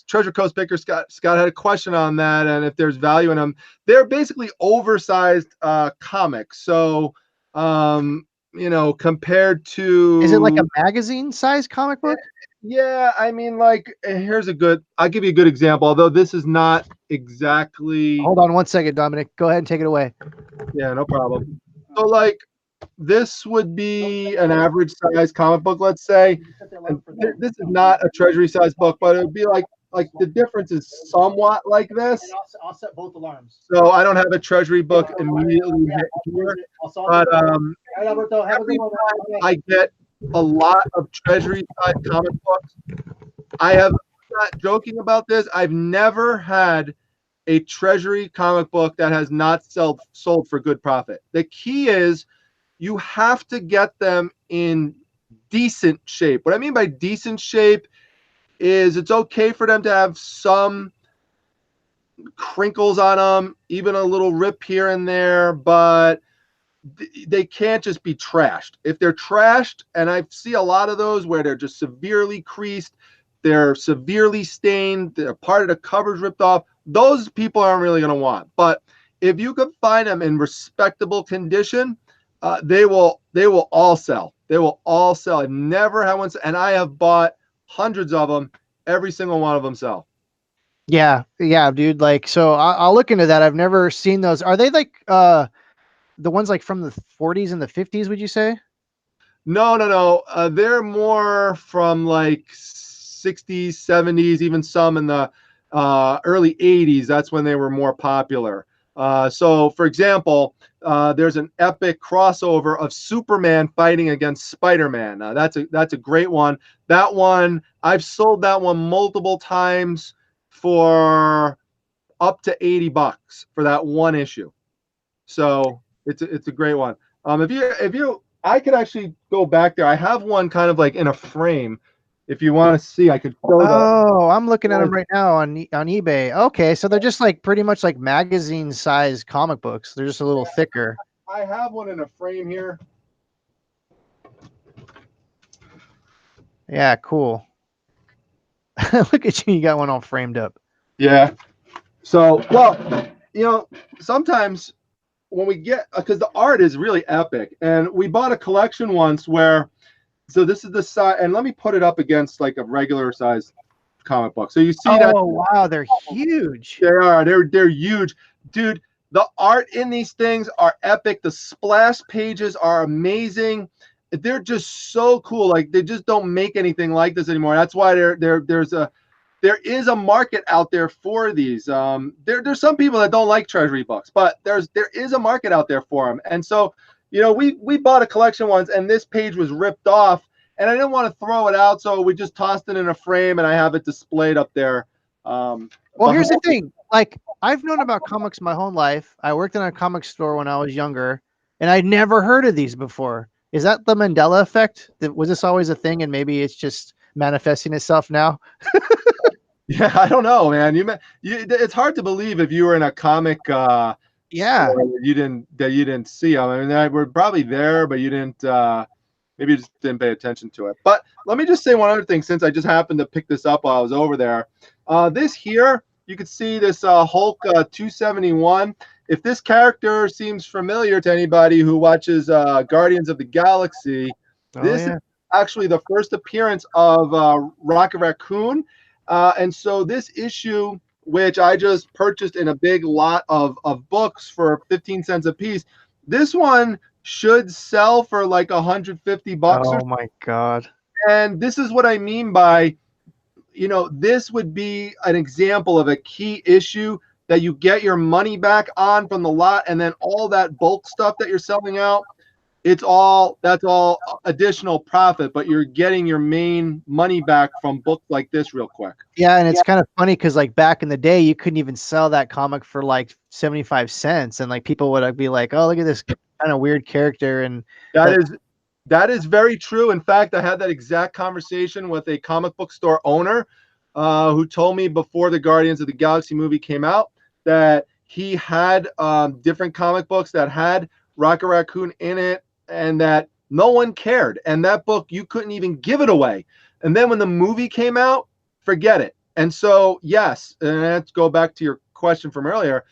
Treasure Coast Picker Scott had a question on that, and if there's value in them. They're basically oversized comics. So, compared to, is it like a magazine size comic book? Yeah, I mean, like, I'll give you a good example, although this is not exactly. Hold on one second, Dominic. Go ahead and take it away. Yeah, no problem. So, like, this would be an average size comic book, let's say. And this is not a Treasury size book, but it would be like the difference is somewhat like this. I'll set both alarms. So I don't have a Treasury book immediately here, but I get a lot of Treasury size comic books. I'm not joking about this. I've never had a Treasury comic book that has not sold for good profit. The key is you have to get them in decent shape. What I mean by decent shape is it's okay for them to have some crinkles on them, even a little rip here and there, but they can't just be trashed. If they're trashed, and I see a lot of those where they're just severely creased, they're severely stained, they're part of the covers ripped off, those people aren't really going to want. But if you can find them in respectable condition, they will all sell. They will all sell. I've never had one, and I have bought hundreds of them. Every single one of them sell. Yeah, dude. Like, so I'll look into that. I've never seen those. Are they like the ones like from the 40s and the 50s? Would you say? No. They're more from like 60s, 70s, even some in the early 80s. That's when they were more popular. So, for example, there's an epic crossover of Superman fighting against SpiderMan. That's a great one. That one, I've sold that one multiple times for up to $80 for that one issue. So it's a great one. I could actually go back there. I have one kind of like in a frame. If you want to see, I could show that. Oh, I'm looking at them right now on eBay. Okay, so they're just like pretty much like magazine size comic books. They're just a little thicker. I have one in a frame here. Yeah, cool. Look at you. You got one all framed up. Yeah. So, well, sometimes when we get, because the art is really epic, and we bought a collection once where, so this is the size, and let me put it up against like a regular size comic book. So you see that. Oh, wow, they're huge. They are. They're huge. Dude, the art in these things are epic. The splash pages are amazing. They're just so cool. Like, they just don't make anything like this anymore. That's why there is a market out there for these. There's some people that don't like Treasury books, but there is a market out there for them. And so, we bought a collection once, and this page was ripped off, and I didn't want to throw it out, so we just tossed it in a frame, and I have it displayed up there. Well, here's the thing. Like, I've known about comics my whole life. I worked in a comic store when I was younger, and I'd never heard of these before. Is that the Mandela Effect? Was this always a thing, and maybe it's just manifesting itself now? Yeah, I don't know, man. It's hard to believe if you were in a comic Yeah. store that you didn't see them. I mean, they were probably there, but you didn't. Maybe you just didn't pay attention to it. But let me just say one other thing, since I just happened to pick this up while I was over there. This here, you can see this Hulk 271. If this character seems familiar to anybody who watches Guardians of the Galaxy, Oh this is yeah. actually the first appearance of Rocket Raccoon. And so this issue, which I just purchased in a big lot of books for 15 cents a piece, this one should sell for like 150 bucks or Oh my God. and this is what I mean by, this would be an example of a key issue that you get your money back on from the lot, and then all that bulk stuff that you're selling out, that's all additional profit, but you're getting your main money back from books like this real quick. Yeah, and it's kind of funny because like back in the day, you couldn't even sell that comic for like 75 cents, and like people would be like, "Oh, look at this kind of weird character," and That that, is that is very true. In fact, I had that exact conversation with a comic book store owner who told me before the Guardians of the Galaxy movie came out that he had different comic books that had Rocket Raccoon in it, and that no one cared. And that book, you couldn't even give it away. And then when the movie came out, forget it. And so, yes, and let's go back to your question from earlier.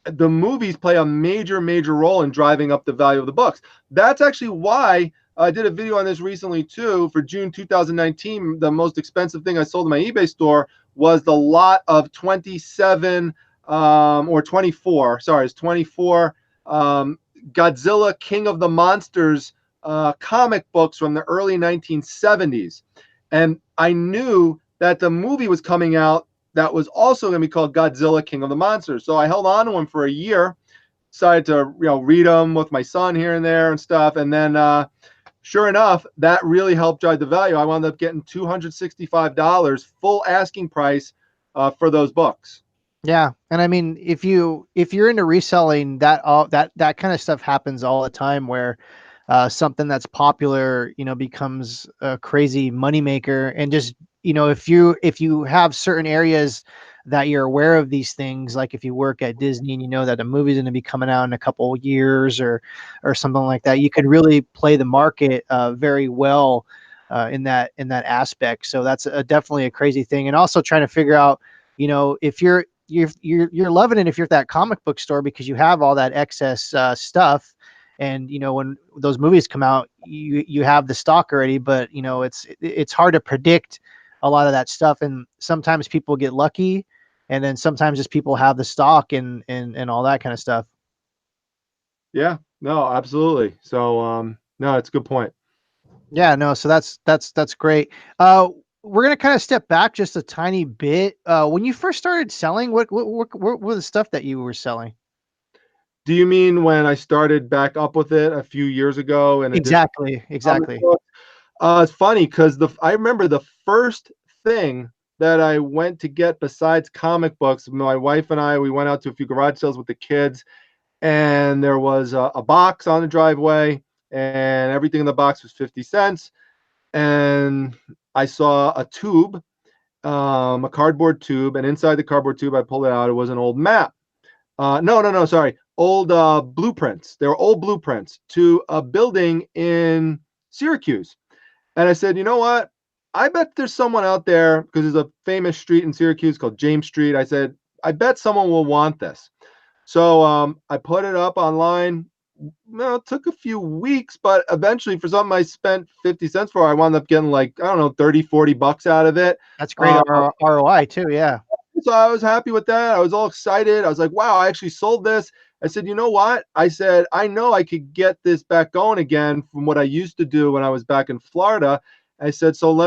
The movies play a major, major role in driving up the value of the books. That's actually why I did a video on this recently too. For June 2019, the most expensive thing I sold in my eBay store was the lot of 27 or 24. Sorry, it's 24 Godzilla King of the Monsters comic books from the early 1970s. And I knew that the movie was coming out that was also going to be called Godzilla King of the Monsters. So I held on to them for a year, decided to read them with my son here and there and stuff. And then sure enough, that really helped drive the value. I wound up getting $265 full asking price for those books. yeah, and I mean, if you're into reselling, that kind of stuff happens all the time where something that's popular, becomes a crazy moneymaker. And just, if you have certain areas that you're aware of these things, like if you work at Disney and you know that a movie's going to be coming out in a couple of years or something like that, you could really play the market very well in that aspect. So that's definitely a crazy thing. And also trying to figure out, if you're loving it if you're at that comic book store because you have all that excess stuff. And when those movies come out, you have the stock already, but it's hard to predict a lot of that stuff. And sometimes people get lucky, and then sometimes just people have the stock and all that kind of stuff. Yeah, no, absolutely. So no, it's a good point. Yeah, no, so that's great. We're gonna kind of step back just a tiny bit. When you first started selling, what were the stuff that you were selling? Do you mean when I started back up with it a few years ago in a different Exactly, comic exactly. book? It's funny because I remember the first thing that I went to get besides comic books. My wife and I, we went out to a few garage sales with the kids, and there was a box on the driveway, and everything in the box was 50 cents. And I saw a tube, a cardboard tube, and inside the cardboard tube, I pulled it out. It was an old map. No, sorry, old blueprints. They were old blueprints to a building in Syracuse. And I said, you know what? I bet there's someone out there, because there's a famous street in Syracuse called James Street. I said, I bet someone will want this. So I put it up online. Well, it took a few weeks, but eventually for something I spent 50 cents for, I wound up getting like, I don't know, 30, 40 bucks out of it. That's great ROI too. Yeah. So I was happy with that. I was all excited. I was like, wow, I actually sold this. I said, you know what? I said, I know I could get this back going again from what I used to do when I was back in Florida. I said, so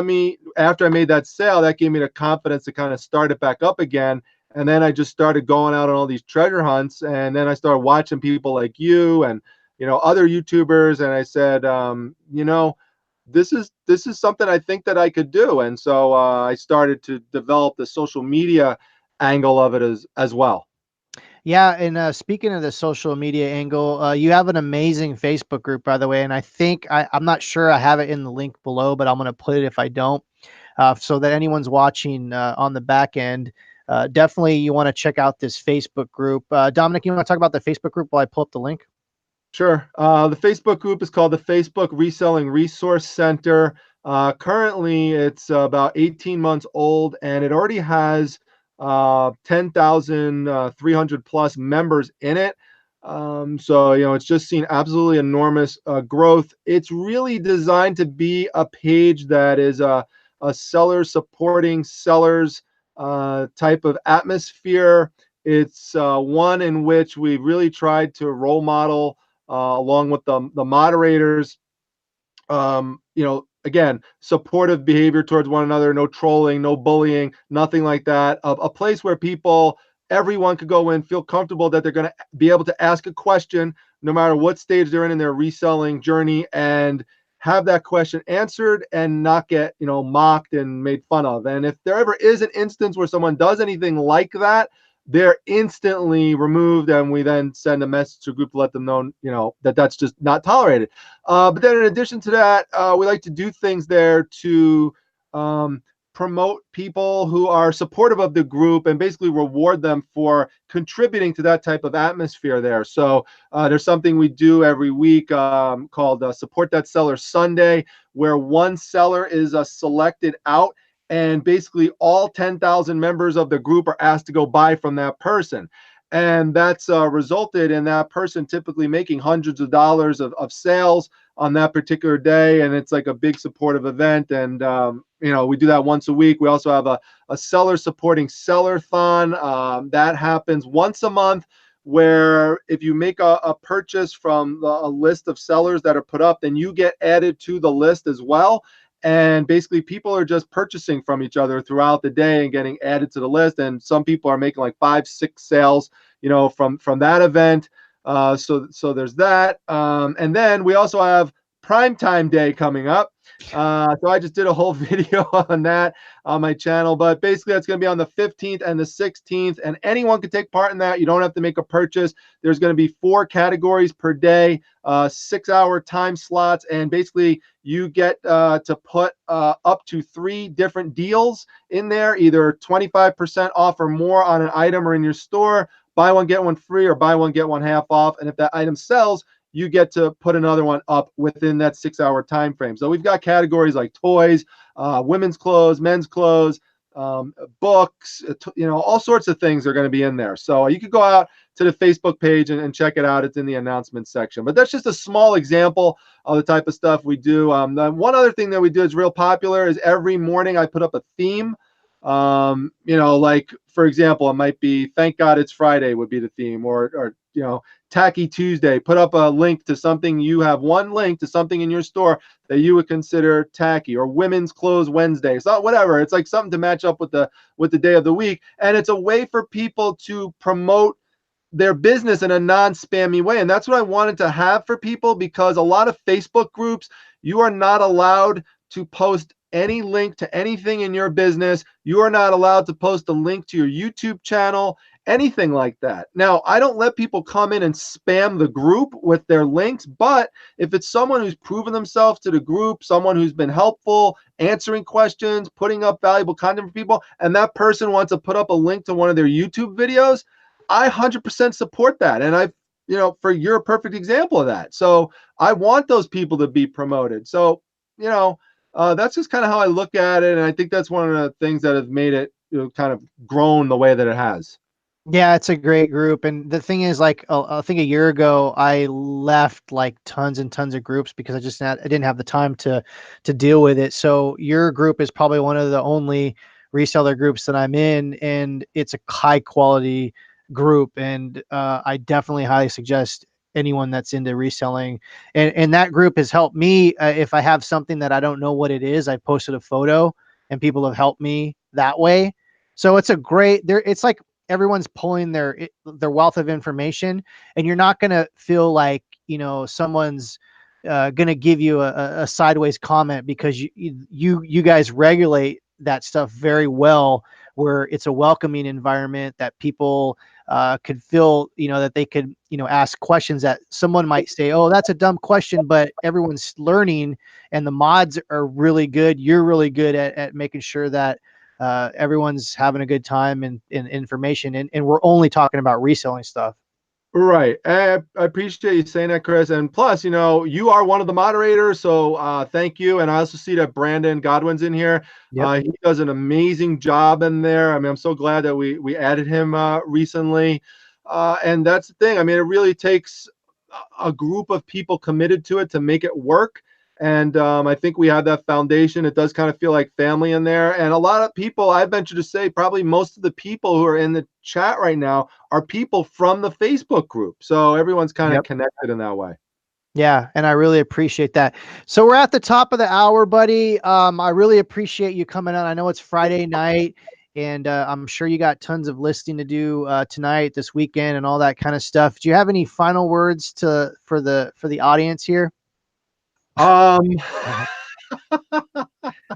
after I made that sale, that gave me the confidence to kind of start it back up again. And then I just started going out on all these treasure hunts. And then I started watching people like you and, other YouTubers. And I said, this is something I think that I could do. And so I started to develop the social media angle of it as well. Yeah, and speaking of the social media angle, you have an amazing Facebook group, by the way. And I'm not sure I have it in the link below, but I'm going to put it if I don't. so that anyone's watching on the back end, definitely you want to check out this Facebook group. Dominic, you want to talk about the Facebook group while I pull up the link? Sure. The Facebook group is called the Facebook Reselling Resource Center. Currently, it's about 18 months old, and it already has 10,300 plus members in it. So, it's just seen absolutely enormous growth. It's really designed to be a page that is a seller supporting sellers type of atmosphere. It's one in which we really tried to role model along with the moderators, again, supportive behavior towards one another, no trolling, no bullying, nothing like that. A place where everyone could go in, feel comfortable that they're going to be able to ask a question no matter what stage they're in their reselling journey, and have that question answered and not get, mocked and made fun of. And if there ever is an instance where someone does anything like that, they're instantly removed, and we then send a message to a group to let them know, that that's just not tolerated. But then in addition to that, we like to do things there to promote people who are supportive of the group and basically reward them for contributing to that type of atmosphere there. So there's something we do every week called Support That Seller Sunday, where one seller is selected out, and basically all 10,000 members of the group are asked to go buy from that person. And that's resulted in that person typically making hundreds of dollars of sales on that particular day. And it's like a big supportive event. And, we do that once a week. We also have a seller supporting seller-thon. That happens once a month, where if you make a purchase from a list of sellers that are put up, then you get added to the list as well. And basically people are just purchasing from each other throughout the day and getting added to the list. And some people are making like 5-6 sales, from that event. So there's that. And then we also have Primetime Day coming up. So I just did a whole video on that on my channel, but basically that's going to be on the 15th and the 16th, and anyone can take part in that. You don't have to make a purchase. There's going to be 4 categories per day, 6-hour time slots, and basically you get to put up to 3 different deals in there, either 25% off or more on an item or in your store, buy one, get one free, or buy one, get one half off. And if that item sells, you get to put another one up within that 6-hour time frame. So we've got categories like toys, women's clothes, men's clothes, books, all sorts of things are going to be in there. So you could go out to the Facebook page and check it out. It's in the announcements section. But that's just a small example of the type of stuff we do. One other thing that we do is real popular is every morning I put up a theme. Like for example, it might be "Thank God It's Friday" would be the theme, or Tacky Tuesday. Put up a link to something. You have one link to something in your store that you would consider tacky, or Women's Clothes Wednesday. So whatever. It's like something to match up with the day of the week, and it's a way for people to promote their business in a non-spammy way. And that's what I wanted to have for people, because a lot of Facebook groups, you are not allowed to post any link to anything in your business. You are not allowed to post a link to your YouTube channel, anything like that. Now, I don't let people come in and spam the group with their links, but if it's someone who's proven themselves to the group, someone who's been helpful, answering questions, putting up valuable content for people, and that person wants to put up a link to one of their YouTube videos, I 100% support that. And you're a perfect example of that. So I want those people to be promoted. So, that's just kind of how I look at it. And I think that's one of the things that have made it kind of grown the way that it has. Yeah, it's a great group. And the thing is, like, I think a year ago, I left like tons and tons of groups because I didn't have the time to deal with it. So your group is probably one of the only reseller groups that I'm in, and it's a high quality group. And I definitely highly suggest anyone that's into reselling. And that group has helped me. If I have something that I don't know what it is, I posted a photo, and people have helped me that way. So it's a great there. It's like everyone's pulling their wealth of information, and you're not going to feel like, someone's going to give you a sideways comment, because you guys regulate that stuff very well, where it's a welcoming environment that people could feel, that they could, ask questions that someone might say, oh, that's a dumb question, but everyone's learning and the mods are really good. You're really good at making sure that everyone's having a good time and information. And we're only talking about reselling stuff. Right. I appreciate you saying that, Chris. And plus, you are one of the moderators, so thank you. And I also see that Brandon Godwin's in here. Yep. He does an amazing job in there. I mean, I'm so glad that we added him recently. And that's the thing. I mean, it really takes a group of people committed to it to make it work. And I think we have that foundation. It does kind of feel like family in there. And a lot of people, I venture to say, probably most of the people who are in the chat right now are people from the Facebook group. So everyone's kind of Yep. connected in that way. Yeah, and I really appreciate that. So we're at the top of the hour, buddy. I really appreciate you coming on. I know it's Friday night, and I'm sure you got tons of listing to do tonight, this weekend, and all that kind of stuff. Do you have any final words for the audience here?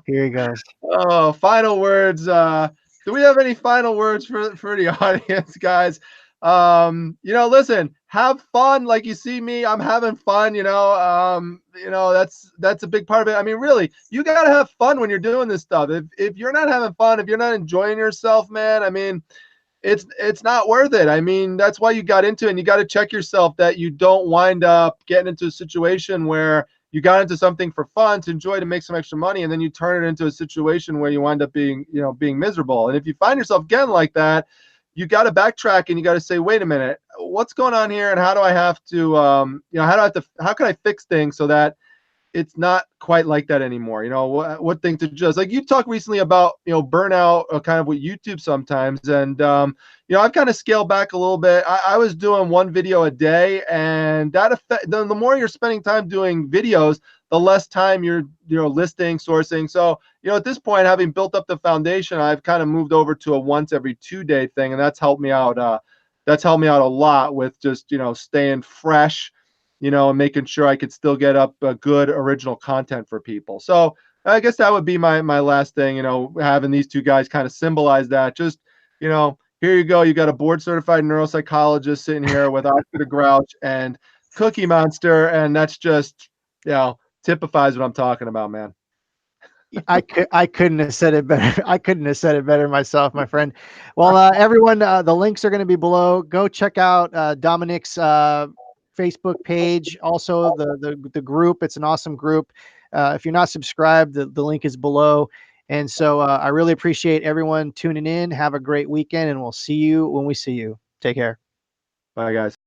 Here he goes. Oh, final words. Do we have any final words for the audience, guys? Listen, have fun. Like you see me, I'm having fun, that's a big part of it. I mean, really, you gotta have fun when you're doing this stuff. If you're not having fun, if you're not enjoying yourself, man, I mean, it's not worth it. I mean, that's why you got into it, and you got to check yourself that you don't wind up getting into a situation where you got into something for fun, to enjoy, to make some extra money, and then you turn it into a situation where you wind up being miserable. And if you find yourself getting like that, you got to backtrack and you got to say, wait a minute, what's going on here, and how do I have to how can I fix things so that it's not quite like that anymore? What things to adjust. Like you talked recently about burnout, kind of with YouTube sometimes, and I've kind of scaled back a little bit. I was doing one video a day, and that effect, the more you're spending time doing videos, the less time you're listing, sourcing. So at this point, having built up the foundation, I've kind of moved over to a once every 2-day thing, and that's helped me out. That's helped me out a lot with just staying fresh, and making sure I could still get up good original content for people. So I guess that would be my last thing, having these two guys kind of symbolize that. Just, here you go. You got a board certified neuropsychologist sitting here with Oscar the Grouch and Cookie Monster. And that's just, typifies what I'm talking about, man. I couldn't have said it better. I couldn't have said it better myself, my friend. Well, everyone, the links are going to be below. Go check out Dominic's Facebook page, also the group. It's an awesome group. If you're not subscribed, the link is below. And so I really appreciate everyone tuning in. Have a great weekend, and we'll see you when we see you. Take care. Bye, guys.